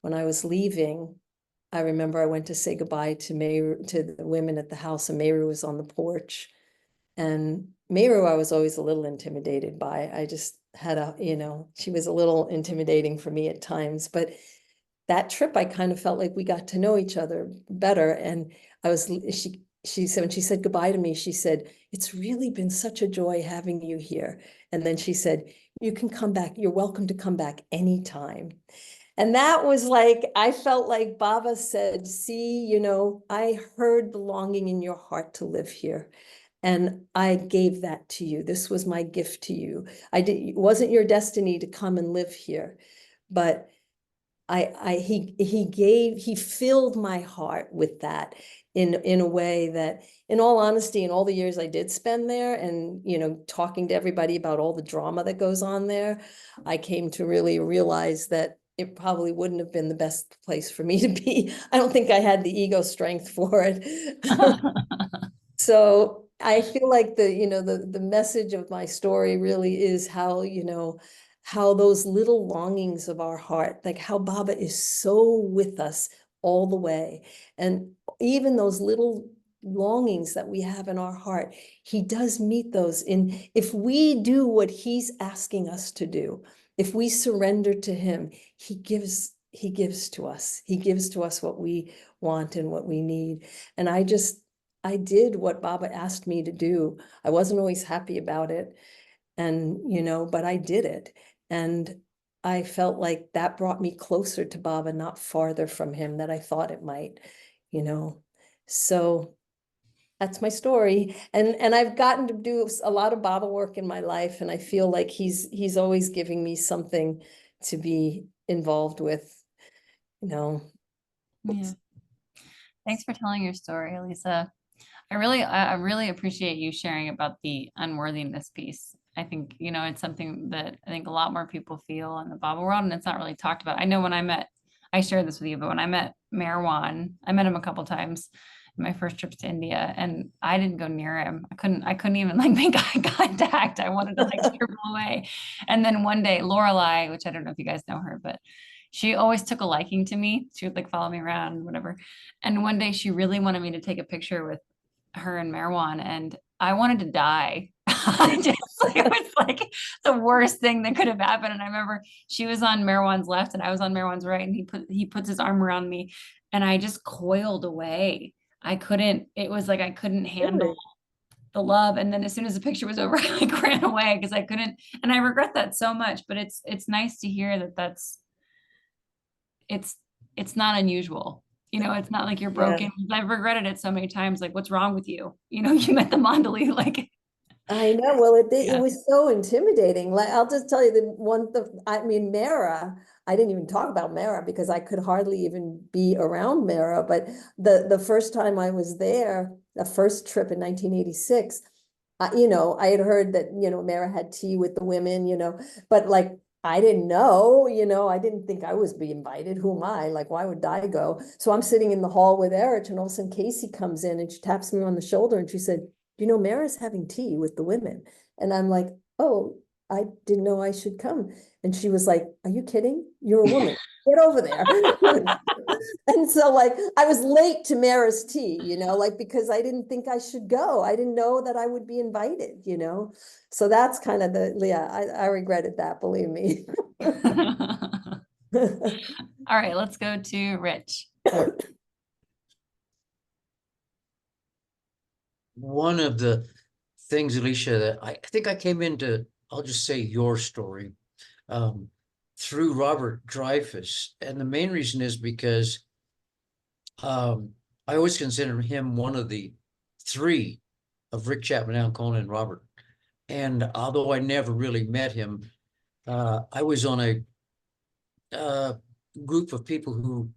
when I was leaving, I remember I went to say goodbye to the women at the house, and Meru was on the porch. And Meru, I was always a little intimidated by. I just had she was a little intimidating for me at times. But that trip, I kind of felt like we got to know each other better. And she said, when she said goodbye to me, she said, it's really been such a joy having you here. And then she said, you can come back. You're welcome to come back anytime. And that was like, I felt like Baba said, see, I heard the longing in your heart to live here. And I gave that to you. This was my gift to you. It wasn't your destiny to come and live here, but he filled my heart with that in a way that, in all honesty, in all the years I did spend there, and talking to everybody about all the drama that goes on there, I came to really realize that it probably wouldn't have been the best place for me to be. I don't think I had the ego strength for it. So I feel like the message of my story really is how, how those little longings of our heart, like how Baba is so with us all the way. And even those little longings that we have in our heart, he does meet those if we do what he's asking us to do. If we surrender to him, he gives to us. He gives to us what we want and what we need. And I did what Baba asked me to do. I wasn't always happy about it. And, but I did it. And I felt like that brought me closer to Baba, not farther from him that I thought it might, So that's my story. And I've gotten to do a lot of Baba work in my life. And I feel like he's always giving me something to be involved with, Yeah. Thanks for telling your story, Alisa. I really appreciate you sharing about the unworthiness piece. I think, it's something that I think a lot more people feel in the Baba world, and it's not really talked about. I know I shared this with you, but when I met Marwan, I met him a couple times in my first trips to India, and I didn't go near him. I couldn't even make eye contact. I wanted to scribble away. And then one day, Lorelai, which I don't know if you guys know her, but she always took a liking to me. She would follow me around, whatever. And one day she really wanted me to take a picture with her and Marwan, and I wanted to die. It was the worst thing that could have happened. And I remember she was on Marwan's left and I was on Marwan's right, and he puts his arm around me, and I just coiled away. I couldn't handle the love. And then as soon as the picture was over, I ran away because I couldn't, and I regret that so much. But it's nice to hear that it's not unusual. It's not like you're broken. I've regretted it so many times. Like, what's wrong with you? You met the Mandali, like. I know. Well, it Yeah. was so intimidating. Like, I'll just tell you Mara, I didn't even talk about Mara because I could hardly even be around Mara. But the first time I was there, the first trip in 1986, I had heard that, Mara had tea with the women, but like, I didn't know, I didn't think I was being invited. Who am I? Like, why would I go? So I'm sitting in the hall with Erich, and all of a sudden Casey comes in and she taps me on the shoulder and she said, Mara's having tea with the women. And I'm like, oh, I didn't know I should come. And she was like, are you kidding? You're a woman. Get over there. And so like, I was late to Mara's tea, like, because I didn't think I should go. I didn't know that I would be invited, So that's kind of I regretted that, believe me. All right, let's go to Rich. One of the things, Alicia, that I think I came into, I'll just say your story, through Robert Dreyfus. And the main reason is because I always consider him one of the three of Rick Chapman, Al Conan, and Robert. And although I never really met him, I was on a group of people who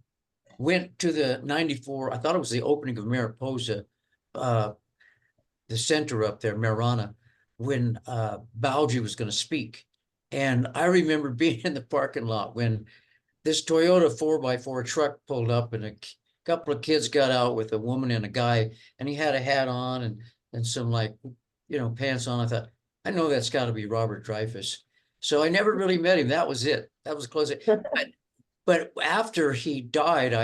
went to the 94, I thought it was the opening of Mariposa, the center up there, Marana, when Bauji was going to speak. And I remember being in the parking lot when this Toyota 4x4 truck pulled up and a couple of kids got out with a woman and a guy, and he had a hat on and some like, pants on. I thought, I know that's got to be Robert Dreyfus. So I never really met him. That was it. That was close. But after he died,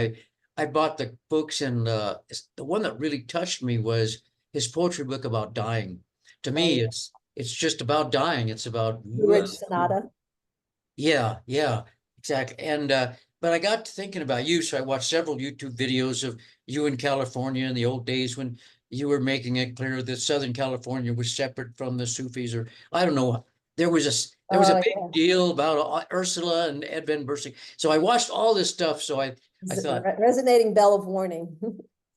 I bought the books, and the one that really touched me was his poetry book about dying. To me, it's just about dying. It's about Rich Sonata. Yeah, exactly. And but I got to thinking about you, so I watched several YouTube videos of you in California in the old days when you were making it clear that Southern California was separate from the Sufis, or I don't know. There was a big deal about Ursula and Ed Van Bersing. So I watched all this stuff. So I thought, resonating bell of warning.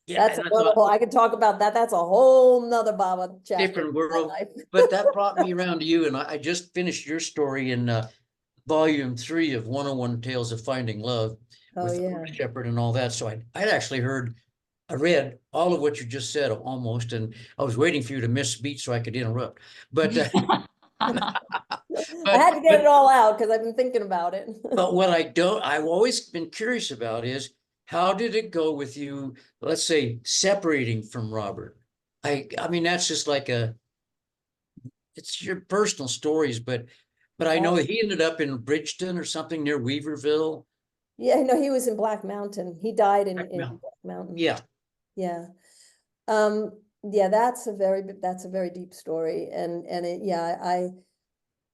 yeah, that's I could talk about that. That's a whole nother Baba chapter. Different world. But that brought me around to you, and I just finished your story in volume 3 of 101 Tales of Finding Love with Shepherd and all that. So I read all of what you just said almost, and I was waiting for you to miss beat so I could interrupt. But I had to get it all out because I've been thinking about it. But what I've always been curious about is, how did it go with you, let's say, separating from Robert? I mean, that's just like it's your personal stories, but I know he ended up in Bridgeton or something near Weaverville. Yeah, no, he was in Black Mountain. He died in Black Mountain. Yeah. Yeah. That's a very deep story. And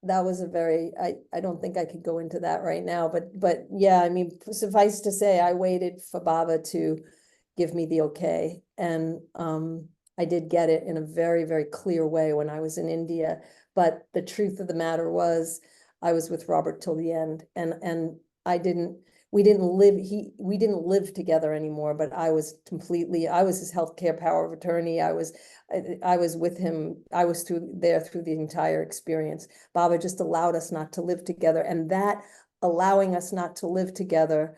that was I don't think I could go into that right now, but yeah, I mean, suffice to say, I waited for Baba to give me the okay. And I did get it in a very, very clear way when I was in India. But the truth of the matter was, I was with Robert till the end, and we didn't live together anymore, but I was his healthcare power of attorney. I was with him. I was through the entire experience. Baba just allowed us not to live together. And that allowing us not to live together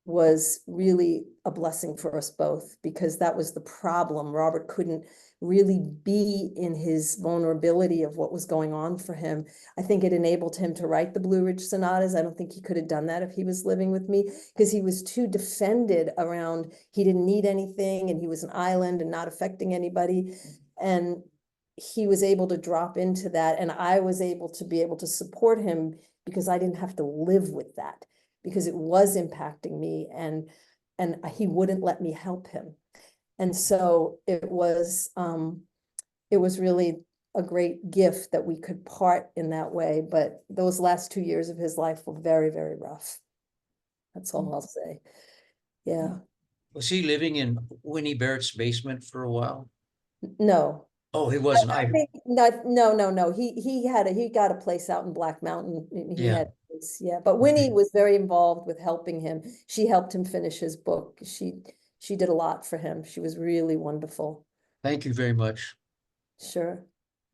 was really a blessing for us both, because that was the problem. Robert couldn't really be in his vulnerability of what was going on for him. I think it enabled him to write the Blue Ridge Sonatas. I don't think he could have done that if he was living with me, because he was too defended around, he didn't need anything and he was an island and not affecting anybody. And he was able to drop into that, and I was able to support him because I didn't have to live with that, because it was impacting me, and he wouldn't let me help him. And so it was really a great gift that we could part in that way. But those last 2 years of his life were very, very rough. That's all I'll say. Yeah. Was he living in Winnie Barrett's basement for a while? No. Oh, he wasn't. No. He got a place out in Black Mountain. He had is, yeah. But Winnie was very involved with helping him. She helped him finish his book. She did a lot for him. She was really wonderful. Thank you very much. Sure.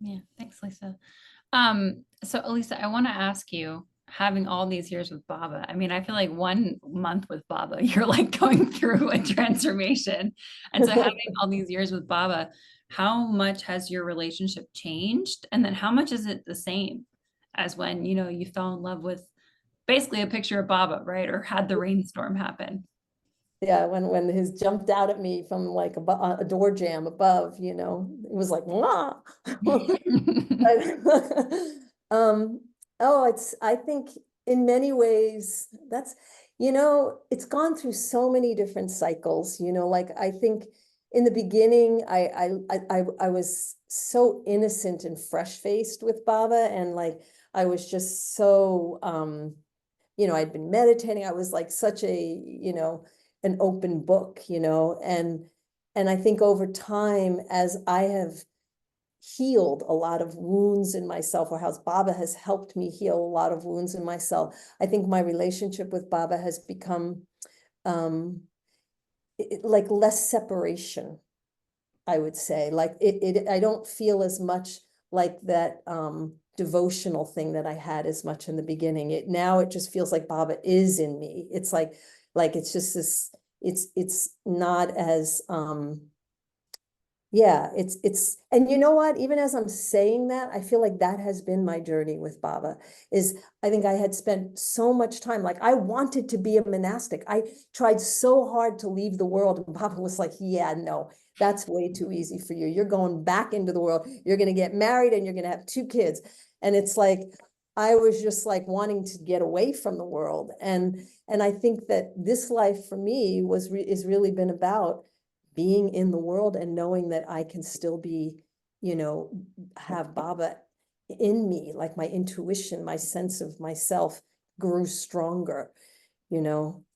Yeah, thanks, Lisa. So Alisa, I want to ask you, having all these years with Baba, I mean, I feel like 1 month with Baba, you're like going through a transformation. And so having all these years with Baba, how much has your relationship changed? And then how much is it the same as when, you fell in love with basically a picture of Baba, right? Or had the rainstorm happen? Yeah, when his jumped out at me from like a door jam above, it was like, "Wah!" Um, oh, I think in many ways it's gone through so many different cycles, like I think in the beginning, I was so innocent and fresh-faced with Baba, and like, I was just so, I'd been meditating. I was like such an open book, and I think over time, as I have healed a lot of wounds in myself, or how Baba has helped me heal a lot of wounds in myself, I think my relationship with Baba has become like less separation, I would say. Like I don't feel as much like that devotional thing that I had as much in the beginning. Now it just feels like Baba is in me. It's like it's just this, it's not as yeah, and you know what, even as I'm saying that, I feel like that has been my journey with Baba. I think I had spent so much time, like I wanted to be a monastic. I tried so hard to leave the world, and Baba was like, yeah, no, that's way too easy for you. You're going back into the world. You're going to get married and you're going to have 2 kids. And it's like, I was just like wanting to get away from the world. And I think that this life for me is really been about being in the world and knowing that I can still be, have Baba in me, like my intuition, my sense of myself grew stronger,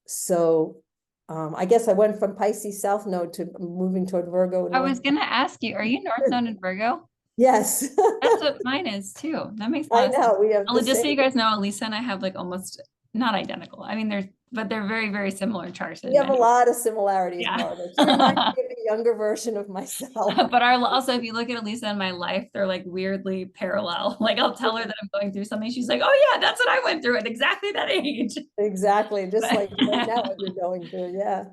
So I guess I went from Pisces South Node to moving toward Virgo. I was going to ask you, are you North Node in Virgo? Yes. That's what mine is too. That makes a I lot of sense. know, we have the Just so same. you guys know, Alisa and I have like almost not identical. I mean, they're very, very similar charts. We have a lot of similarities, Yeah. Margaret. She reminds me of a younger version of myself. But also, if you look at Alisa and my life, they're like weirdly parallel. Like I'll tell her that I'm going through something. She's like, oh yeah, that's what I went through at exactly that age. Exactly. Just like right now what you're going through. Yeah.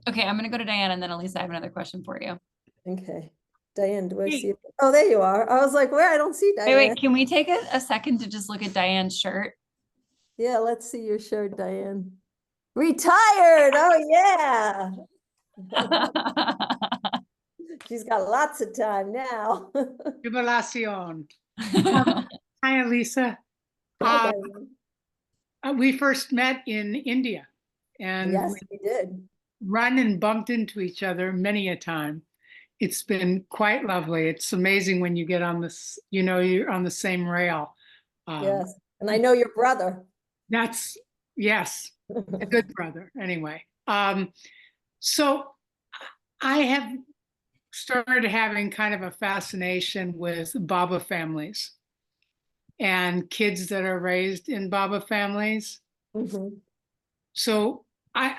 Okay, I'm gonna go to Diane, and then Alisa, I have another question for you. Okay. Diane, do I see you? Oh, there you are. I was like, where? I don't see Diane. Wait, can we take a second to just look at Diane's shirt? Yeah, let's see your shirt, Diane. Retired. Oh, yeah. She's got lots of time now. Jubilacion. Hi, Alisa. Hi, We first met in India, and yes, we did. Run and bumped into each other many a time. It's been quite lovely. It's amazing when you get on this, you're on the same rail. Yes, and I know your brother. Yes, a good brother. Anyway, so I have started having kind of a fascination with Baba families and kids that are raised in Baba families. Mm-hmm. So I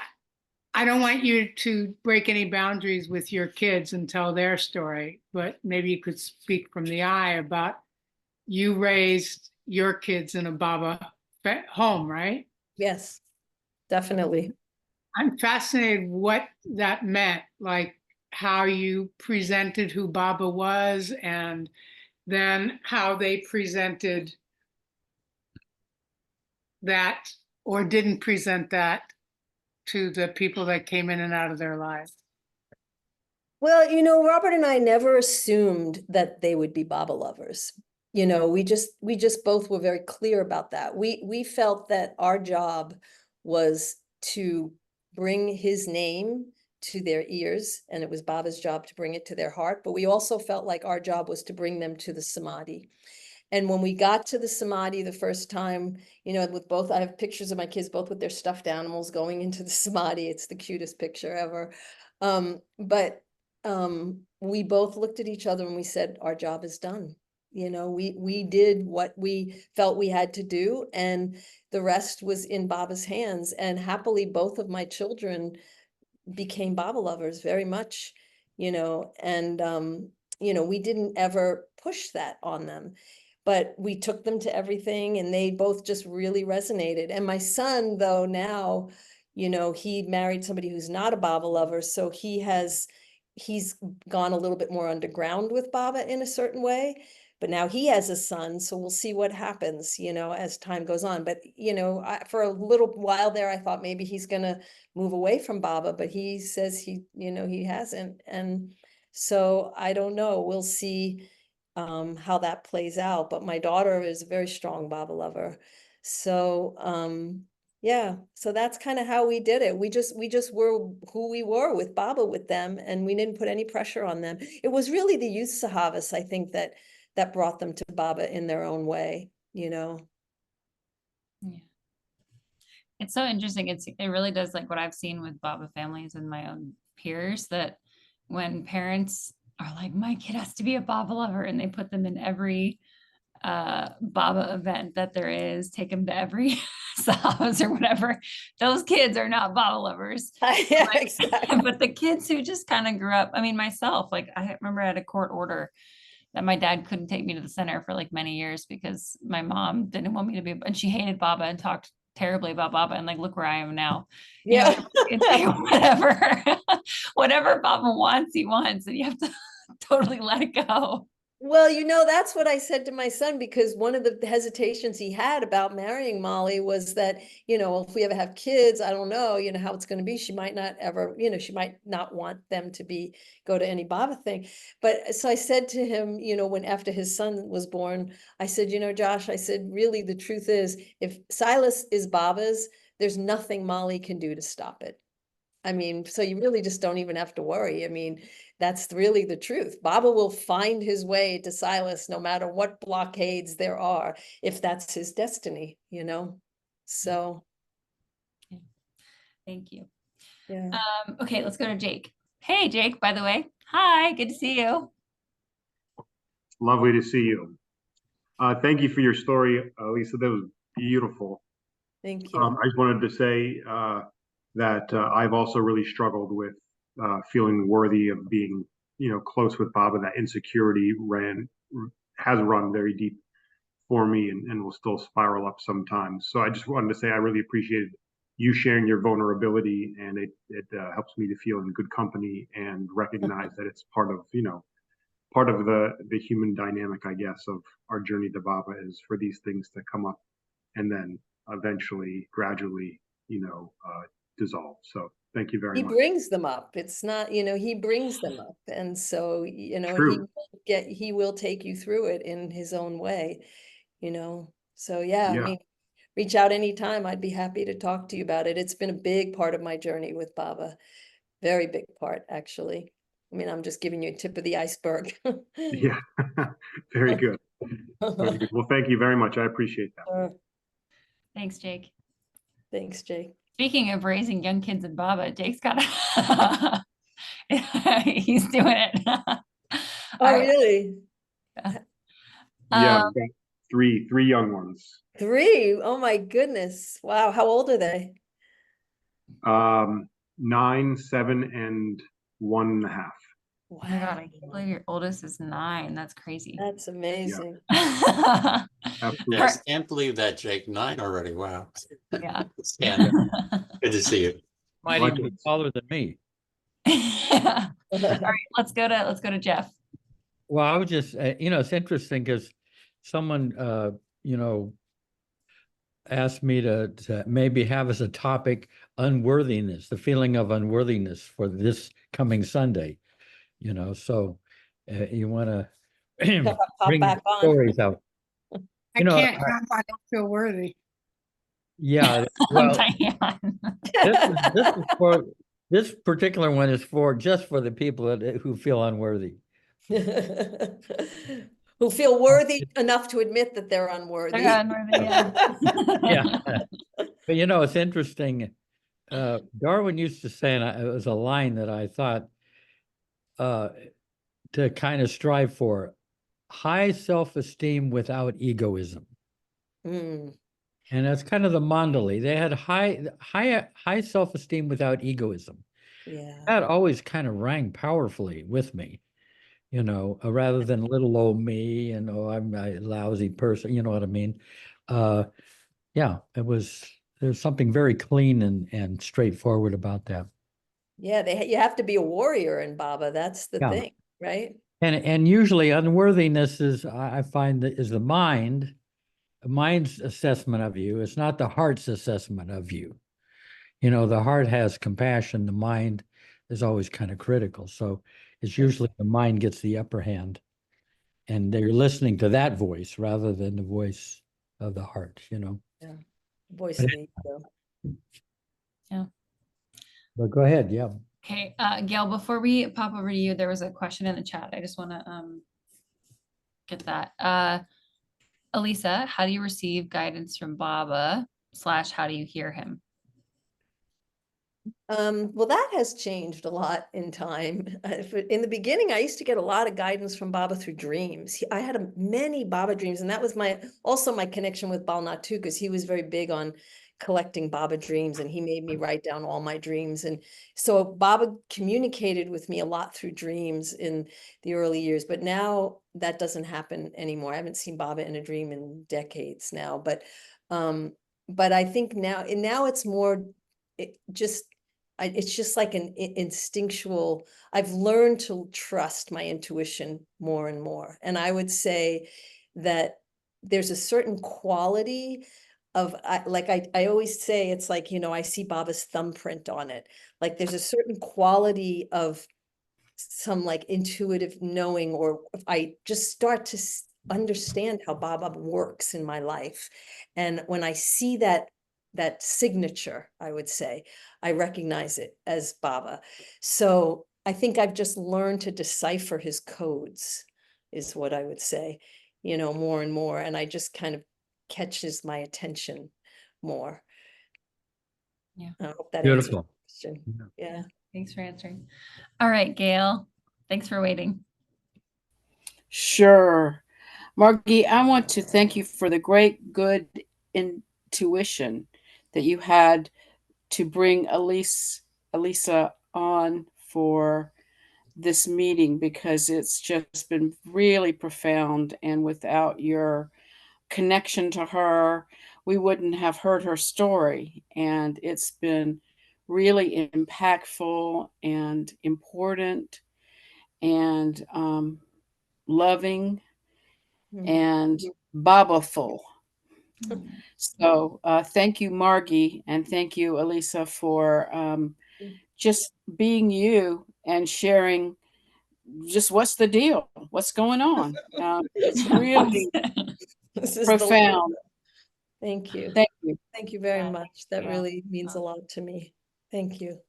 don't want you to break any boundaries with your kids and tell their story, but maybe you could speak from the eye about you raised your kids in a Baba home, right? Yes, definitely. I'm fascinated what that meant, like how you presented who Baba was and then how they presented that or didn't present that to the people that came in and out of their lives. Well, Robert and I never assumed that they would be Baba lovers. We just both were very clear about that. We felt that our job was to bring his name to their ears, and it was Baba's job to bring it to their heart. But we also felt like our job was to bring them to the Samadhi. And when we got to the Samadhi the first time, with both, I have pictures of my kids, both with their stuffed animals going into the Samadhi. It's the cutest picture ever. But we both looked at each other and we said, our job is done. You know, we did what we felt we had to do, and the rest was in Baba's hands. And happily, both of my children became Baba lovers very much, you know, and you know, we didn't ever push that on them, but we took them to everything, and they both just really resonated. And my son, though, now, you know, he married somebody who's not a Baba lover, so he's gone a little bit more underground with Baba in a certain way. But now he has a son, so we'll see what happens, you know, as time goes on. But, you know, for a little while there, I thought maybe he's gonna move away from Baba, but he says you know, he hasn't. And so I don't know, we'll see how that plays out. But my daughter is a very strong Baba lover. So yeah, so that's kind of how we did it. We just were who we were with Baba with them, and we didn't put any pressure on them. It was really the youth Sahavas, I think, that brought them to Baba in their own way, you know. Yeah. It's so interesting. It really does, like what I've seen with Baba families and my own peers, that when parents are like, my kid has to be a Baba lover, and they put them in every Baba event that there is, take them to every Sahavas or whatever, those kids are not Baba lovers. Yeah, Like, exactly. but the kids who just kind of grew up, I mean, myself, like I remember I had a court order that my dad couldn't take me to the center for like many years because my mom didn't want me to be, and she hated Baba and talked terribly about Baba, and like, look where I am now. You know, Yeah. it's like, whatever, whatever Baba wants, he wants, and you have to totally let it go. Well, you know, that's what I said to my son, because one of the hesitations he had about marrying Molly was that, you know, if we ever have kids, I don't know, you know, how it's going to be. She might not ever, you know, she might not want them to go to any Baba thing. But so I said to him, you know, when after his son was born, I said, you know, Josh, I said, really, the truth is, if Silas is Baba's, there's nothing Molly can do to stop it. I mean, so you really just don't even have to worry. I mean, that's really the truth. Baba will find his way to Silas no matter what blockades there are, if that's his destiny, you know? So, Thank you. yeah. Okay, let's go to Jake. Hey, Jake, by the way. Hi, good to see you. Lovely to see you. Thank you for your story, Lisa. That was beautiful. Thank you. I just wanted to say that I've also really struggled with feeling worthy of being, you know, close with Baba. That insecurity has run very deep for me, and will still spiral up sometimes. So I just wanted to say I really appreciated you sharing your vulnerability, and it helps me to feel in good company and recognize that it's part of, you know, part of the human dynamic, I guess, of our journey to Baba, is for these things to come up and then eventually, gradually, you know, dissolve. So thank you very He much. brings them up. It's not, you know, he brings them up. And so, you know, True. he will take you through it in his own way, you know? So, yeah, I Yeah. mean, reach out anytime. I'd be happy to talk to you about it. It's been a big part of my journey with Baba. Very big part, actually. I mean, I'm just giving you a tip of the iceberg. Yeah. Very good. Very good. Well, thank you very much. I appreciate that. Thanks, Jake. Thanks, Jake. Speaking of raising young kids in Baba, Jake's got a he's doing it. All Oh, right. really? Yeah, Um, I've got three young ones. 3? Oh my goodness. Wow. How old are they? 9, 7, and 1.5. oh my God, I Wow. can't believe your oldest is 9. That's crazy. That's amazing. Absolutely. I can't believe that, Jake. 9 already. Wow. Yeah. Stand. Good to see you. Might even be taller than me. All right, let's go to Jeff. Well, I was just, you know, it's interesting because someone, you know, asked me to maybe have as a topic unworthiness, the feeling of unworthiness for this coming Sunday, you know, so you want to Pop bring back on. stories out. I You know, can't come. I don't feel worthy. Yeah, well, Diane. this is for, this particular one is for just for the people who feel unworthy. Who feel worthy enough to admit that they're unworthy. They're unworthy, yeah. Yeah. But you know, it's interesting. Darwin used to say, and it was a line that I thought to kind of strive for, high self-esteem without egoism. Mm, And that's kind of the Mandali. They had high self-esteem without egoism. yeah. That always kind of rang powerfully with me, rather than little old me and oh, I'm a lousy person, you know what I mean? Uh, yeah, there's something very clean and straightforward about that. Yeah, you have to be a warrior in Baba. That's the Yeah. thing, right? And usually unworthiness is, I find that is the mind's assessment of you. It's not the heart's assessment of you. The heart has compassion, the mind is always kind of critical. So it's usually the mind gets the upper hand and they're listening to that voice rather than the voice of the heart. Yeah. Voice But of the ego. Yeah. But go ahead. Yeah. Okay, Gail, before we pop over to you, there was a question in the chat. I just want to get that. Alisa, how do you receive guidance from Baba / how do you hear him? Well, that has changed a lot in time. In the beginning, I used to get a lot of guidance from Baba through dreams. I had many Baba dreams, and that was also my connection with Bal Nath too, because he was very big on collecting Baba dreams, and he made me write down all my dreams. And so Baba communicated with me a lot through dreams in the early years, but now that doesn't happen anymore. I haven't seen Baba in a dream in decades now, but I think now it's more it's just like an instinctual, I've learned to trust my intuition more and more. And I would say that there's a certain quality of, I always say, it's like, I see Baba's thumbprint on it. Like there's a certain quality of some like intuitive knowing, or I just start to understand how Baba works in my life. And when I see that signature, I would say, I recognize it as Baba. So I think I've just learned to decipher his codes, is what I would say, more and more. And I just kind of catches my attention more. Yeah. I hope that answers the Beautiful. question. Yeah. Yeah. Thanks for answering. All right, Gail, thanks for waiting. Sure. Margi, I want to thank you for the great, good intuition that you had to bring Alisa on for this meeting, because it's just been really profound. And without your connection to her, we wouldn't have heard her story. And it's been really impactful and important and loving and Baba-ful. So thank you, Margi, and thank you, Alisa, for just being you and sharing just what's the deal, what's going on. It's really profound. Thank you. Thank you. Thank you very much. That Yeah. really means a lot to me. Thank you.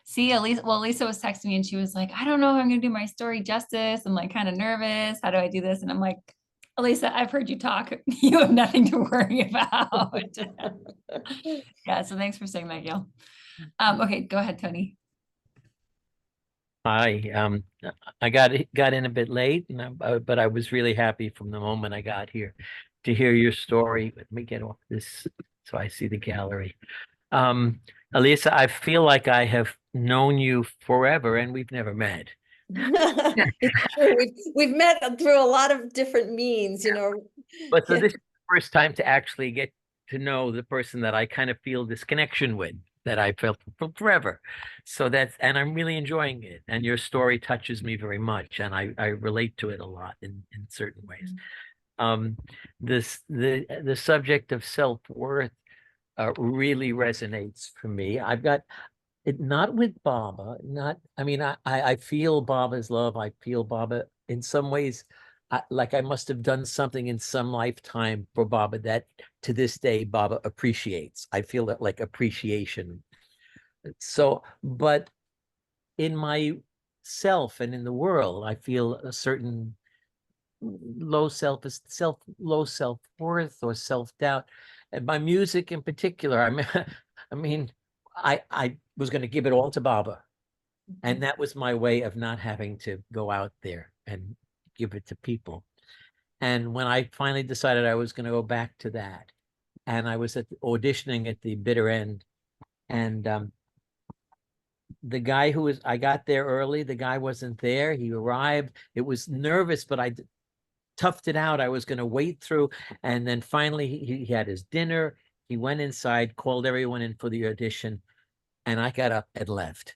See, Lisa was texting me and she was like, I don't know if I'm going to do my story justice. I'm like kind of nervous. How do I do this? And I'm like, Alisa, I've heard you talk. You have nothing to worry about. Yeah. So thanks for saying that, Gail. Okay, go ahead, Tony. Hi, I got in a bit late, but I was really happy from the moment I got here to hear your story. Let me get off this so I see the gallery. Alisa, I feel like I have known you forever and we've never met. It's true. We've met through a lot of different means, But so this is the first time to actually get to know the person that I kind of feel this connection with, that I felt from forever. So and I'm really enjoying it. And your story touches me very much. And I relate to it a lot in certain ways. The subject of self-worth really resonates for me. I've got it not with Baba, I feel Baba's love. I feel Baba in some ways, like I must have done something in some lifetime for Baba that to this day Baba appreciates. I feel that like appreciation. So, but in myself and in the world, I feel a certain low self-worth or self-doubt. And my music in particular, I was going to give it all to Baba. And that was my way of not having to go out there and give it to people. And when I finally decided I was going to go back to that, and I was auditioning at the bitter end, and the guy I got there early, the guy wasn't there. He arrived. It was nervous, but I toughed it out. I was going to wait through. And then finally he had his dinner. He went inside, called everyone in for the audition. And I got up and left.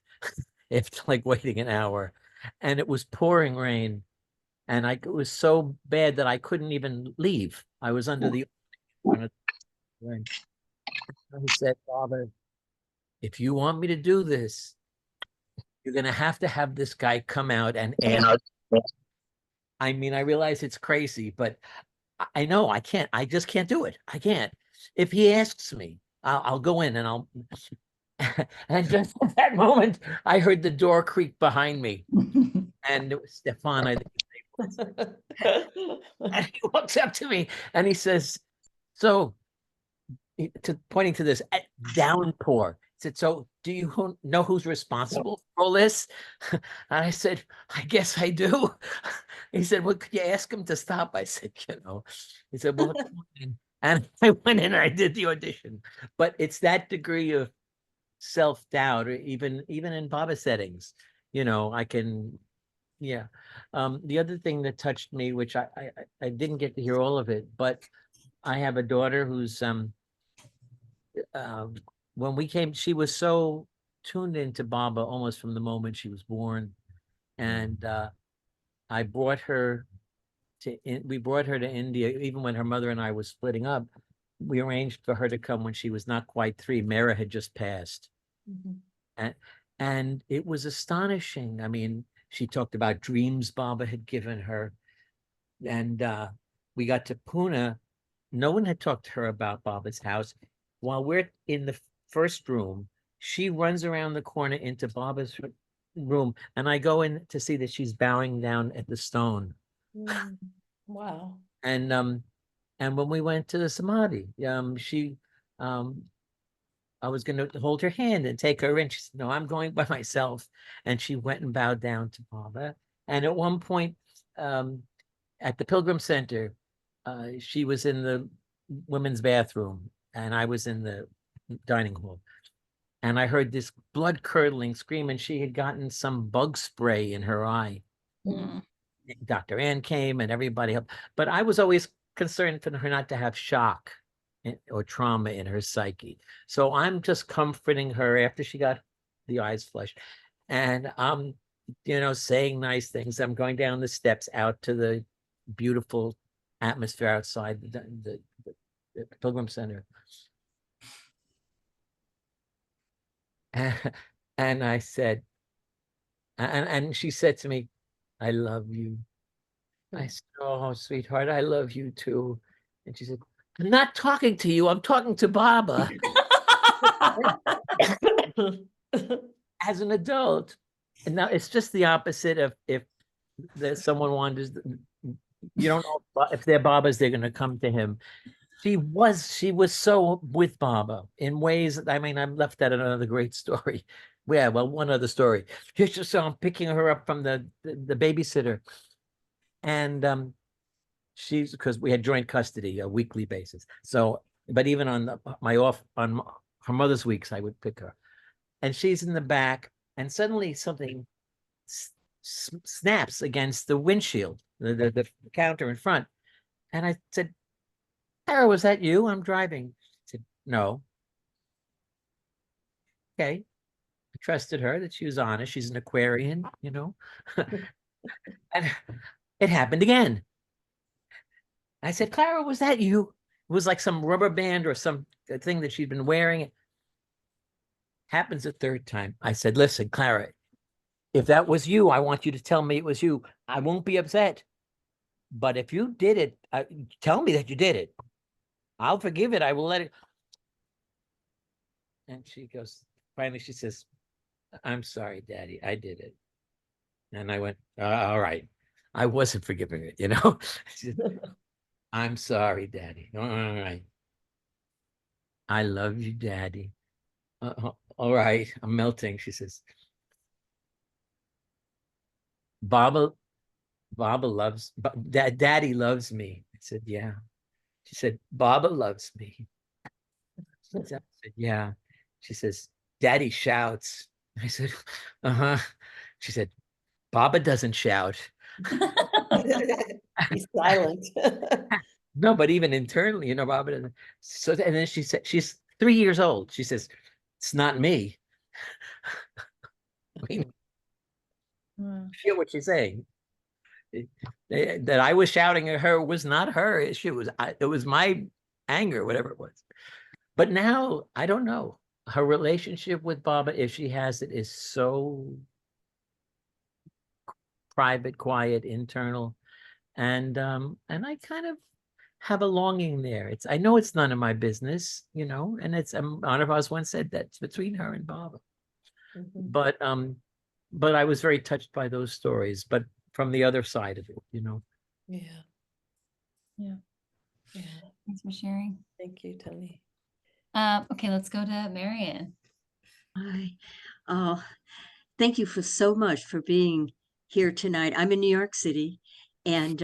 After like waiting an hour, and it was pouring rain. And it was so bad that I couldn't even leave. I was under the rain. He said, "Father, if you want me to do this, you're going to have this guy come out and ask." I mean, I realize it's crazy, but I know I can't. I just can't do it. I can't. If he asks me, I'll go in and I'll. And just at that moment, I heard the door creak behind me, and it was Stefan. I think his name was. And he walks up to me and he says, "So," pointing to this downpour. He said, "So, do you know who's responsible for all this?" And I said, "I guess I do." He said, "Well, could you ask him to stop?" I said, He said, "Well," and I went in and I did the audition. But it's that degree of self-doubt, or even in Baba settings, I can, yeah. The other thing that touched me, which I didn't get to hear all of it, but I have a daughter who's when we came, she was so tuned into Baba almost from the moment she was born. And we brought her to India, even when her mother and I was splitting up. We arranged for her to come when she was not quite 3. Mara had just passed. And it was astonishing. I mean, she talked about dreams Baba had given her. And we got to Pune. No one had talked to her about Baba's house. While we're in the first room, she runs around the corner into Baba's room, and I go in to see that she's bowing down at the stone. Wow. And when we went to the Samadhi, I was going to hold her hand and take her in. She said, "No, I'm going by myself." And she went and bowed down to Baba. And at one point, at the Pilgrim Center, she was in the women's bathroom, and I was in the dining hall. And I heard this blood-curdling scream, and she had gotten some bug spray in her eye. Dr. Ann came and everybody helped. But I was always concerned for her not to have shock or trauma in her psyche. So I'm just comforting her after she got the eyes flushed. And I'm, saying nice things. I'm going down the steps out to the beautiful atmosphere outside the Pilgrim Center. And I said, and she said to me, "I love you." I said, "Oh, sweetheart, I love you too." And she said, "I'm not talking to you. I'm talking to Baba." As an adult. And now it's just the opposite of if there's someone wanders, you don't know if they're Baba's, they're going to come to him. She was so with Baba in ways that, I mean, I'm left at another great story. Yeah, well, one other story. So I'm picking her up from the babysitter. And she's, because we had joint custody, a weekly basis. So, but even on on her mother's weeks, I would pick her. And she's in the back, and suddenly something snaps against the windshield, the counter in front. And I said, "Sarah, was that you? I'm driving." She said, "No." Okay. I trusted her that she was honest. She's an Aquarian, And it happened again. I said, "Clara, was that you?" It was like some rubber band or some thing that she'd been wearing. Happens a third time. I said, "Listen, Clara, if that was you, I want you to tell me it was you. I won't be upset. But if you did it, tell me that you did it. I'll forgive it. I will let it." And she goes, finally, she says, "I'm sorry, Daddy, I did it." And I went, "All right." I wasn't forgiving it, She said, "I'm sorry, Daddy. All right. I love you, Daddy." All right. I'm melting. She says, "Baba Baba loves, Daddy loves me. I said, yeah. She said, Baba loves me. I said, yeah. She says, Daddy shouts. I said, uh-huh. She said, Baba doesn't shout. He's silent. No, but even internally, Baba doesn't. So, and then she said, she's 3 years old. She says, it's not me. I mean, feel what she's saying. That I was shouting at her was not her issue. It was my anger, whatever it was. But now I don't know. Her relationship with Baba, if she has it, is so private, quiet, internal, and I kind of have a longing there. I know it's none of my business, and it's one of us once said that's between her and Baba. But I was very touched by those stories, but from the other side of it, Yeah. Yeah. Yeah. Thanks for sharing. Thank you, Tony. Okay, let's go to Marianne. Hi. Thank you so much for being here tonight. I'm in New York City, and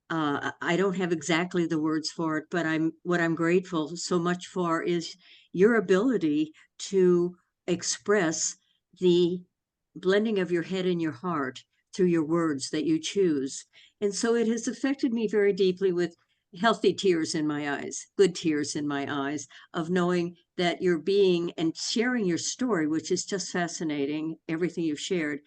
I don't have exactly the words for it, but what I'm grateful so much for is your ability to express the blending of your head and your heart through your words that you choose. And so it has affected me very deeply with healthy tears in my eyes, good tears in my eyes, of knowing that you're being and sharing your story, which is just fascinating, everything you've shared,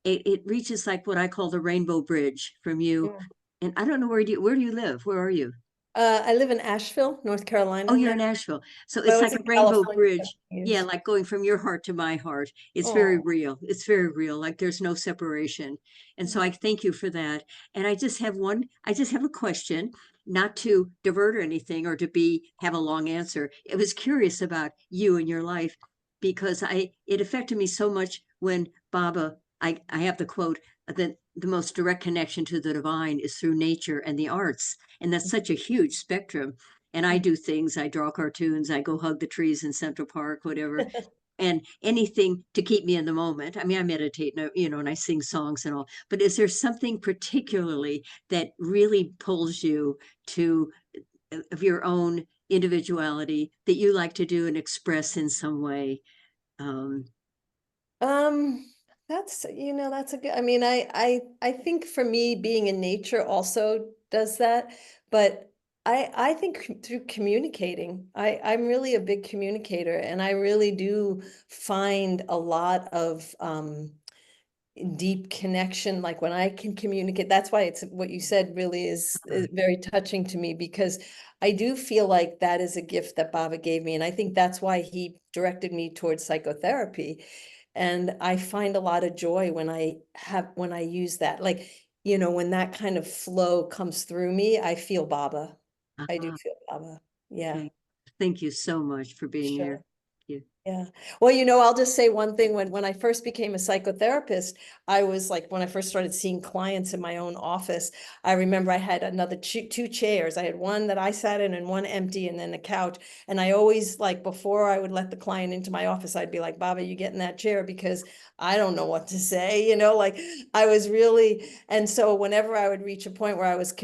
it reaches like what I call the rainbow bridge from you. And I don't know, where do you live? Where are you? I live in Asheville, North Carolina. Oh, you're in Asheville. So I it's was like a in rainbow California bridge. for Yeah, years. like going from your heart to my heart. It's very real. It's very real. Like there's no separation. And so I thank you for that. And I just have a question, not to divert or anything or to have a long answer. I was curious about you and your life because it affected me so much when Baba, I have the quote that the most direct connection to the divine is through nature and the arts. And that's such a huge spectrum. And I do things, I draw cartoons, I go hug the trees in Central Park, whatever, and anything to keep me in the moment. I mean, I meditate, and I sing songs and all, but is there something particularly that really pulls you to of your own individuality that you like to do and express in some way? That's a good, I mean, I think for me, being in nature also does that, but I think through communicating, I'm really a big communicator, and I really do find a lot of deep connection, like when I can communicate. That's why it's what you said really is very touching to me, because I do feel like that is a gift that Baba gave me, and I think that's why he directed me towards psychotherapy. And I find a lot of joy when I use that, like, when that kind of flow comes through me, I feel Baba. I do feel Baba. Yeah. Okay. Thank you so much for being Sure. here. Yeah. Well, I'll just say one thing. When I first became a psychotherapist, I was like, when I first started seeing clients in my own office, I remember I had another two chairs. I had one that I sat in and one empty, and then a couch. And I always, like, before I would let the client into my office, I'd be like, Baba, you get in that chair, because I don't know what to say, like I was really, and so whenever I would reach a point where I was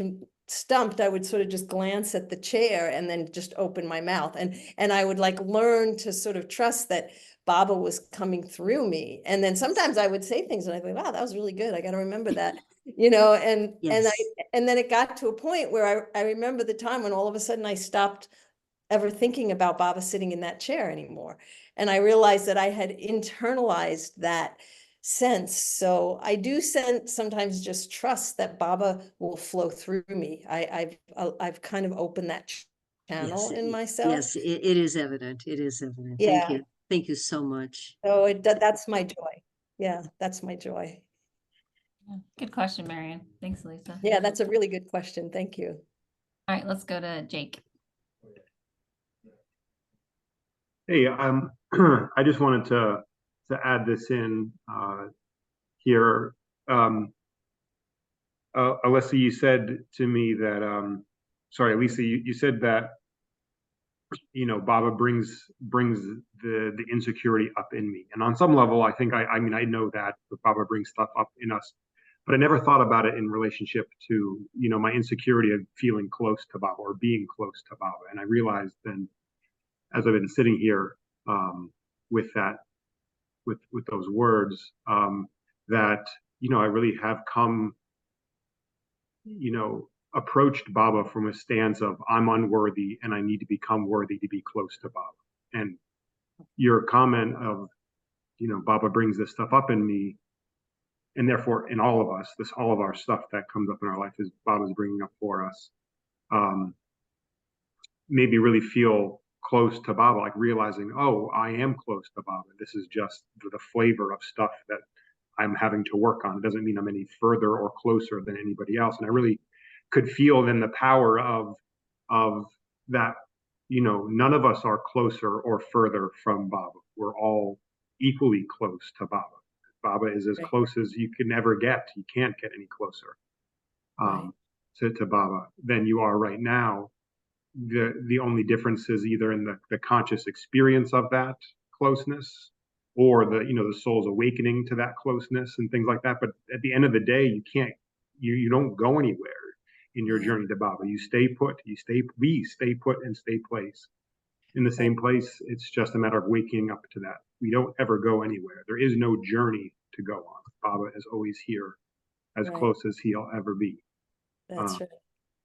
stumped, I would sort of just glance at the chair and then just open my mouth, and I would like learn to sort of trust that Baba was coming through me. And then sometimes I would say things and I'd be, wow, that was really good, I got to remember that, and Yes. and then it got to a point where I remember the time when all of a sudden I stopped ever thinking about Baba sitting in that chair anymore, and I realized that I had internalized that sense. So I do sometimes just trust that Baba will flow through me. I've kind of opened that channel in myself. Yes, it is evident. It is evident. Yeah. Thank you. Thank you so much. So that's my joy. Yeah, that's my joy. Good question, Marianne. Thanks, Lisa. Yeah, that's a really good question. Thank you. All right, let's go to Jake. Hey, I just wanted to add this in here. Alisa, you said to me that, sorry, Alisa, you said that, Baba brings the insecurity up in me. And on some level, I think, I mean, I know that Baba brings stuff up in us. but I never thought about it in relationship to, my insecurity of feeling close to Baba or being close to Baba. And I realized then, as I've been sitting here with that, with those words, that, I really have come, approached Baba from a stance of I'm unworthy and I need to become worthy to be close to Baba. And your comment of, Baba brings this stuff up in me, and therefore in all of us, all of our stuff that comes up in our life is Baba's bringing up for us, made me really feel close to Baba, like realizing, oh, I am close to Baba. This is just the flavor of stuff that I'm having to work on. It doesn't mean I'm any further or closer than anybody else. And I really could feel then the power of that, none of us are closer or further from Baba. We're all equally close to Baba. Baba is as close as you can ever get. You can't get any closer to Baba than you are right now. The only difference is either in the conscious experience of that closeness, or the soul's awakening to that closeness and things like that. But at the end of the day, you don't go anywhere in your journey to Baba. You stay put. We stay put and stay place in the same place. It's just a matter of waking up to that. We don't ever go anywhere. There is no journey to go on. Baba is always here, as close as he'll ever be. That's right.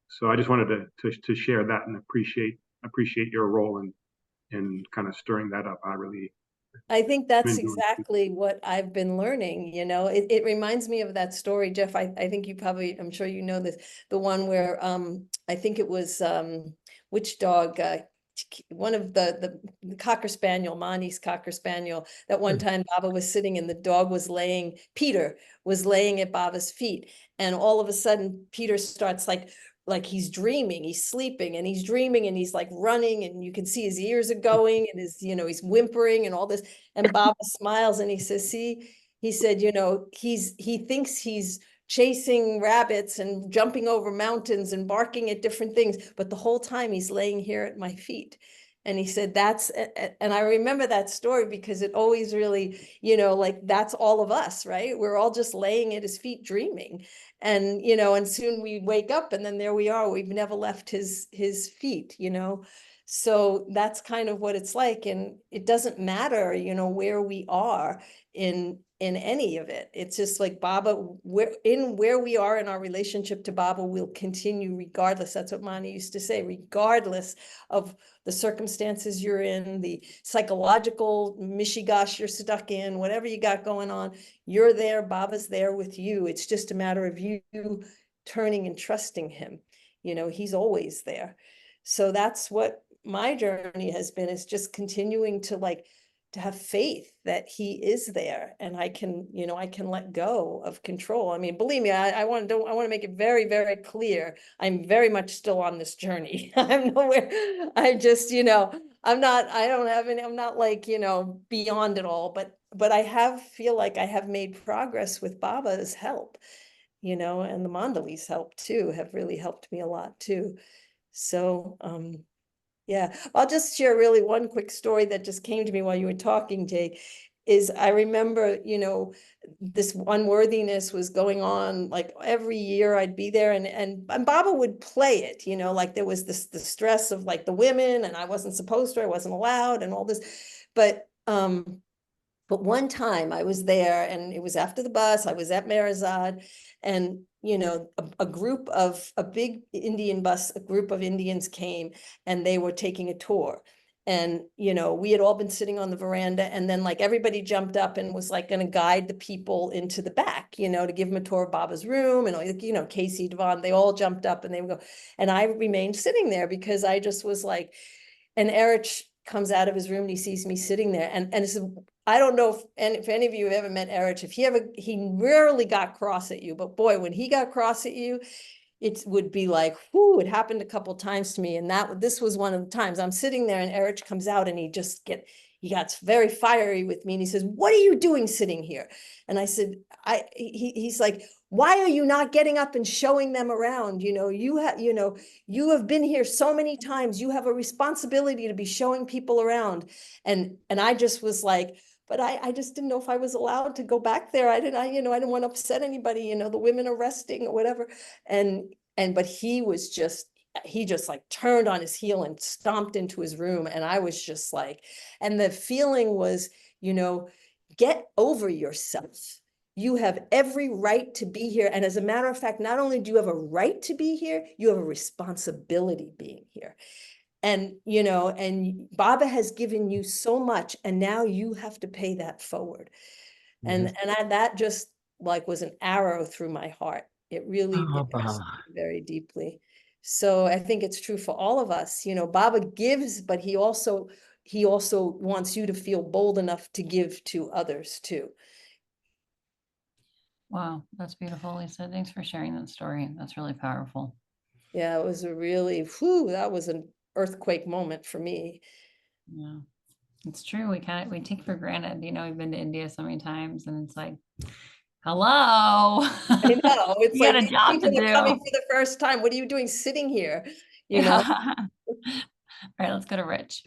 So I just wanted to share that and appreciate your role in kind of stirring that up. I think that's exactly what I've been learning. It reminds me of that story, Jeff. I think I'm sure you know this, the one where I think it was which dog, one of the Cocker Spaniel, Mani's Cocker Spaniel, that one time Baba was sitting and the dog was Peter was laying at Baba's feet. And all of a sudden Peter starts like he's dreaming, he's sleeping and he's dreaming and he's like running and you can see his ears are going and he's whimpering and all this. And Baba smiles and he says, see, he said, he thinks he's chasing rabbits and jumping over mountains and barking at different things, but the whole time he's laying here at my feet. And he said, and I remember that story because it always really, that's all of us, right? We're all just laying at his feet dreaming. And, and soon we wake up and then there we are. We've never left his feet, So that's kind of what it's like. And it doesn't matter, where we are in any of it. It's just like Baba, where we are in our relationship to Baba will continue regardless. That's what Mani used to say, regardless of the circumstances you're in, the psychological mishigash you're stuck in, whatever you got going on, you're there, Baba's there with you. It's just a matter of you turning and trusting him. He's always there. So that's what my journey has been, is just continuing to have faith that he is there, and I can let go of control. I mean, believe me, I want to make it very, very clear. I'm very much still on this journey. I'm nowhere. I just, I'm not beyond it all, but I feel like I have made progress with Baba's help, and the Mandali's help too, have really helped me a lot too. So, yeah, I'll just share really one quick story that just came to me while you were talking, Jay. Is I remember, this unworthiness was going on, like every year I'd be there and Baba would play it, like there was the stress of like the women and I wasn't supposed to, I wasn't allowed and all this. But one time I was there and it was after the bus, I was at Merazad, and a big Indian bus, a group of Indians came and they were taking a tour. And, we had all been sitting on the veranda, and then like everybody jumped up and was like going to guide the people into the back, to give them a tour of Baba's room. And, Casey, Devon, they all jumped up and they would go. And I remained sitting there because I just was like, and Eric comes out of his room and he sees me sitting there. And it's, I don't know if any of you have ever met Eric, he rarely got cross at you, but boy, when he got cross at you, it would be like, whoo, it happened a couple of times to me. And this was one of the times I'm sitting there and Eric comes out and he got very fiery with me. And he says, what are you doing sitting here? And I said, he's like, why are you not getting up and showing them around? You have been here so many times. You have a responsibility to be showing people around. And I just was like, but I just didn't know if I was allowed to go back there. I didn't want to upset anybody, the women arresting or whatever. But he just like turned on his heel and stomped into his room. And I was just like, and the feeling was, get over yourself. You have every right to be here. And as a matter of fact, not only do you have a right to be here, you have a responsibility being here. And, and Baba has given you so much, and now you have to pay that forward. And that just like was an arrow through my heart. It really impressed me very deeply. So I think it's true for all of us. Baba gives, but he also wants you to feel bold enough to give to others too. Wow, that's beautiful, Lisa. Thanks for sharing that story. That's really powerful. Yeah, it was that was an earthquake moment for me. Yeah, it's true. We take for granted, we've been to India so many times, and it's like, hello. I know. It's You like got a job to people are coming do. for the first time. What are you doing sitting here? All right, let's go to Rich.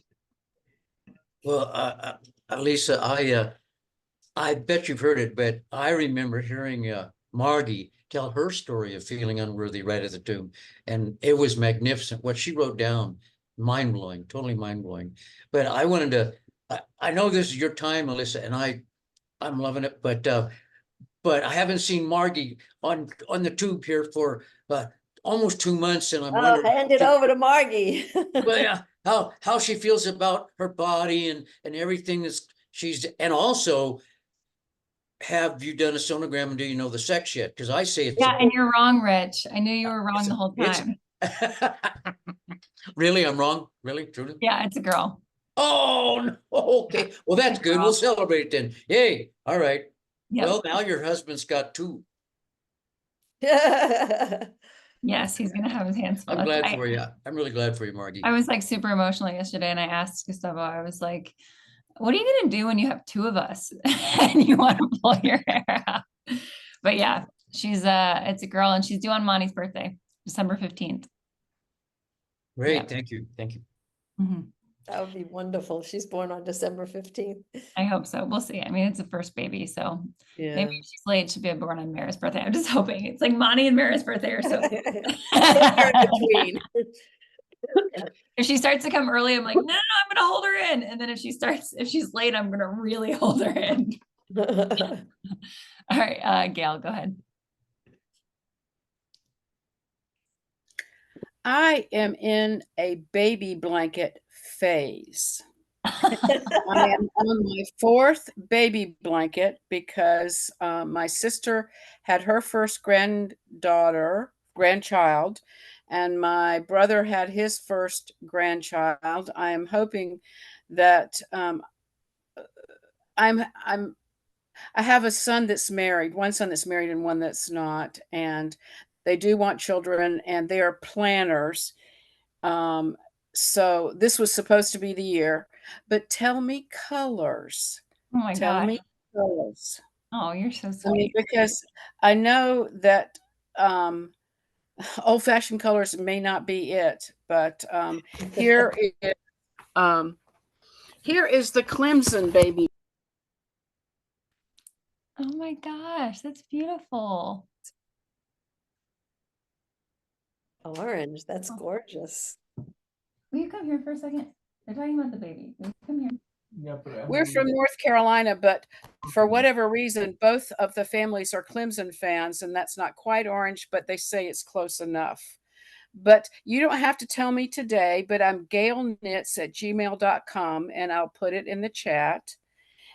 Well, Alisa, I bet you've heard it, but I remember hearing Margi tell her story of feeling unworthy right at the tomb. And it was magnificent. What she wrote down, mind-blowing, totally mind-blowing. But I wanted to, I know this is your time, Alisa, and I'm loving it, but I haven't seen Margi on the tube here for almost 2 months, and I'm wondering. Hand it over to Margi. Well, yeah, how she feels about her body and everything and also, have you done a sonogram and do you know the sex yet? Because I say it's and you're wrong, Rich. I knew you were wrong the whole time. Really, I'm wrong? Really, truly? Yeah, it's a girl. Oh, no. Okay. Well, that's good. We'll celebrate then. Yay. All right. Yep. Well, now your husband's got 2. Yes, he's gonna have his hands full. I'm glad for you. I'm really glad for you, Margi. I was like super emotional yesterday, and I asked Gustavo, I was like, what are you gonna do when you have 2 of us and you want to pull your hair out? But yeah, it's a girl, and she's due on Monty's birthday, December 15th. Great. Yeah. Thank you. Thank you. Mm-hmm. That would be wonderful. She's born on December 15th. I hope so. We'll see. I mean, it's the first baby, so Yeah. maybe if she's late, she'll be born on Mara's birthday. I'm just hoping. It's like Monty and Mara's birthday or so. Between. If she starts to come early, I'm like, no, I'm gonna hold her in. And then if she's late, I'm gonna really hold her in. All right, Gail, go ahead. I am in a baby blanket phase. I am on my 4th baby blanket because my sister had her first grandchild, and my brother had his first grandchild. I am hoping that I have a son that's married, one son that's married and one that's not, and they do want children, and they are planners. So this was supposed to be the year, but tell me colors. Oh my Tell God. me colors. Oh, you're so sweet. I mean, because I know that old-fashioned colors may not be it, but here is the Clemson baby. Oh my gosh, that's beautiful. Orange, that's gorgeous. Will you come here for a second? They're talking about the baby. Will you come here? Yeah, we're from North Carolina, but for whatever reason, both of the families are Clemson fans, and that's not quite orange, but they say it's close enough. But you don't have to tell me today, but I'm gailknits@gmail.com, and I'll put it in the chat.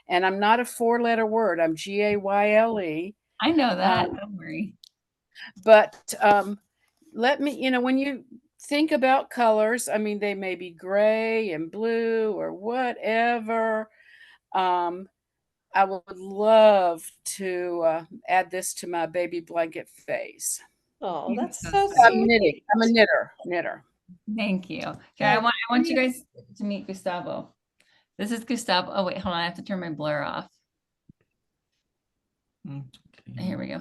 And I'm not a 4-letter word. I'm Gayle. I know that. Don't worry. But let me, when you think about colors, I mean, they may be gray and blue or whatever. I would love to add this to my baby blanket phase. Oh, that's so sweet. I'm knitting. I'm a knitter. Thank you. Okay, I want you guys to meet Gustavo. This is Gustavo. Oh, wait, hold on. I have to turn my blur off. Okay. Here we go.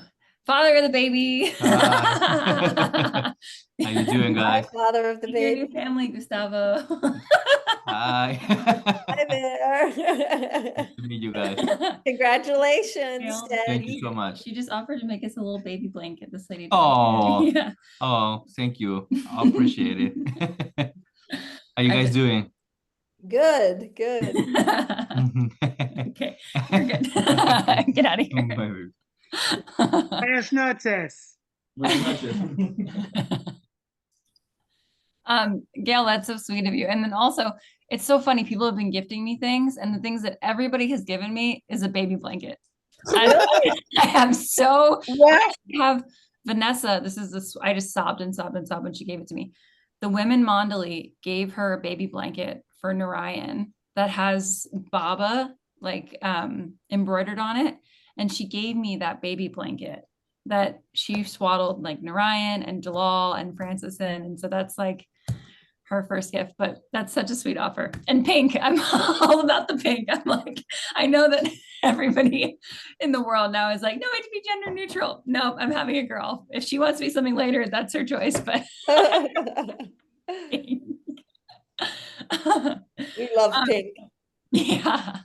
father of the baby. Hi. How you doing, Hi, guys? father of the Your new baby. family, Gustavo. Hi. Hi there. Nice to meet you guys. Congratulations, Gail, Thank you Daddy. so much. She just offered to make us a little baby blanket. This lady did. Oh, Yeah. oh, thank you. I appreciate it. How you I guys just- doing? Good, good. Okay, you're good. Get out of here. Buenas noches. Gail, that's so sweet of you. And then also, it's so funny. People have been gifting me things, and the things that everybody has given me is a baby blanket. I am so. Wow. I have Vanessa. I just sobbed and sobbed and sobbed when she gave it to me. The women Mandali gave her a baby blanket for Narayan that has Baba embroidered on it, and she gave me that baby blanket that she swaddled like Narayan and Jalal and Francis in, and so that's like her first gift. But that's such a sweet offer. And pink, I'm all about the pink. I'm like, I know that everybody in the world now is like, no, I have to be gender neutral. No, I'm having a girl. If she wants to be something later, that's her choice. But We love pink. yeah.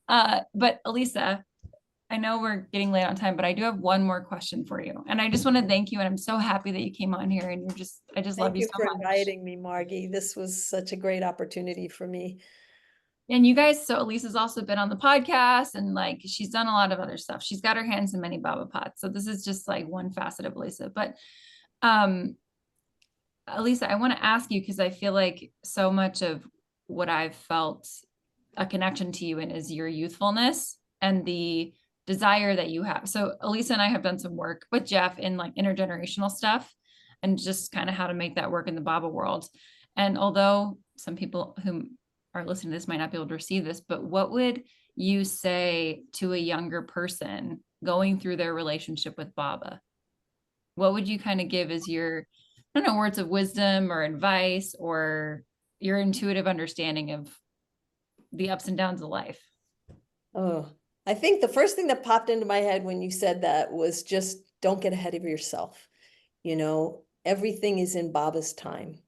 But Alisa, I know we're getting late on time, but I do have one more question for you. And I just want to thank you. And I'm so happy that you came on here, and I just love Thank you you so for much. inviting me, Margie. This was such a great opportunity for me. And you guys, so Elisa's also been on the podcast, and like she's done a lot of other stuff. She's got her hands in many Baba pots. So this is just like one facet of Alisa. But Alisa, I want to ask you, because I feel like so much of what I've felt a connection to you in is your youthfulness and the desire that you have. So Alisa and I have done some work with Jeff in like intergenerational stuff and just kind of how to make that work in the Baba world. And although some people who are listening to this might not be able to receive this, but what would you say to a younger person going through their relationship with Baba? What would you kind of give as your, I don't know, words of wisdom or advice or your intuitive understanding of the ups and downs of life? Oh, I think the first thing that popped into my head when you said that was just don't get ahead of yourself. You know, everything is in Baba's time.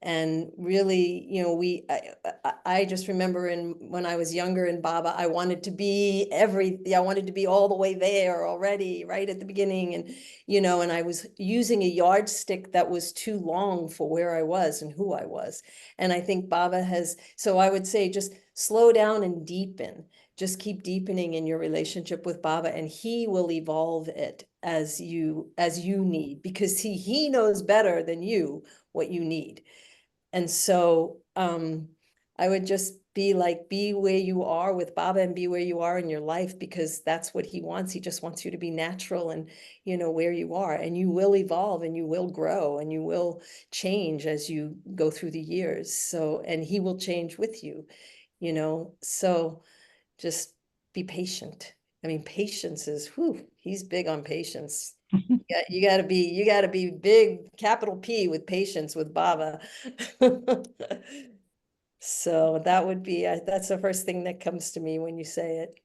And really, you know, I just remember when I was younger in Baba, I wanted to be I wanted to be all the way there already, right at the beginning. And, you know, and I was using a yardstick that was too long for where I was and who I was. And I think Baba so I would say just slow down and deepen. Just keep deepening in your relationship with Baba, and he will evolve it as you need, because he knows better than you what you need. And so I would just be where you are with Baba and be where you are in your life, because that's what he wants. He just wants you to be natural and, you know, where you are, and you will evolve and you will grow and you will change as you go through the years. So, and he will change with you, you know, so just be patient. I mean, patience is, he's big on patience. You gotta be big, capital P, with patience with Baba. So that would be, that's the first thing that comes to me when you say it.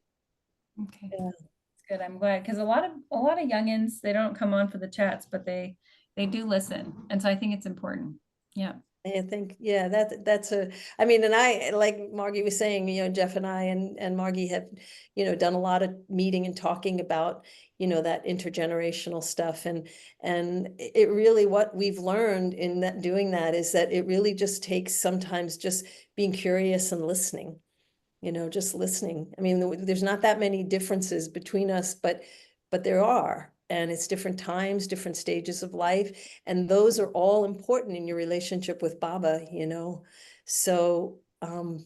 Okay. Yeah. That's good. I'm glad, because a lot of youngins, they don't come on for the chats, but they do listen. And so I think it's important. Yeah. I think, yeah, I mean, and I, like Margie was saying, you know, Jeff and I and Margie have, you know, done a lot of meeting and talking about, you know, that intergenerational stuff. And it really, what we've learned in that, doing that, is that it really just takes sometimes just being curious and listening, you know, just listening. I mean, there's not that many differences between us, but there are. And it's different times, different stages of life. And those are all important in your relationship with Baba, you know. So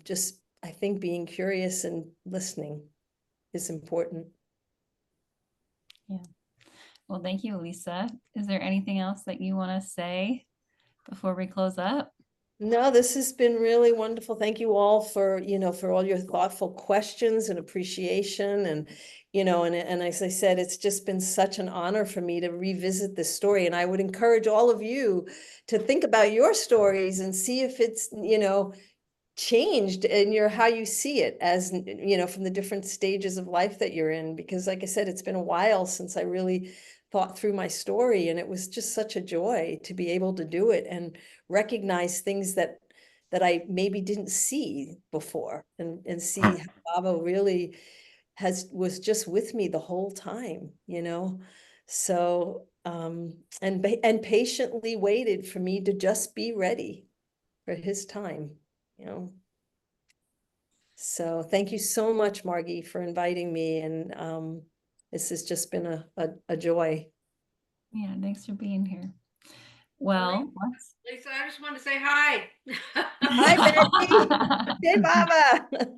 just, I think being curious and listening is important. Yeah. Well, thank you, Alisa. Is there anything else that you want to say before we close up? No, this has been really wonderful. Thank you all for, you know, for all your thoughtful questions and appreciation. And, you know, and as I said, it's just been such an honor for me to revisit this story. And I would encourage all of you to think about your stories and see if it's, you know, changed in how you see it, as, you know, from the different stages of life that you're in. Because like I said, it's been a while since I really thought through my story, and it was just such a joy to be able to do it and recognize things that I maybe didn't see before, and see how Baba really was just with me the whole time, you know. So and patiently waited for me to just be ready for his time, you know. So thank you so much, Margi, for inviting me, and this has just been a joy. Yeah, thanks for being here. Well, let's Lisa, I just want to say hi. Hi, Betty. Hey, Baba.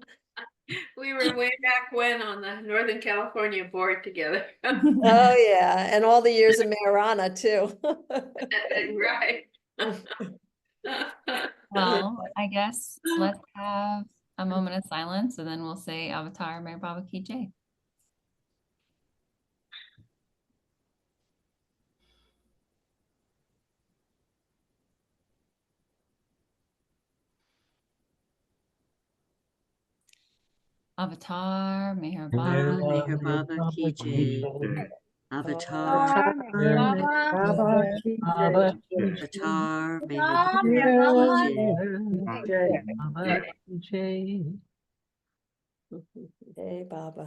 We were way back when on the Northern California board together. Oh yeah, and all the years of Marana too. Right. well, I guess let's have a moment of silence, and then we'll say Avatar Meher Baba Ki Jai. Avatar Meher Baba. Meher Baba Ki Jai. Avatar Avatar Meher Baba Ki Jai. Avatar Meher Baba Ki Jai. Hey, Baba.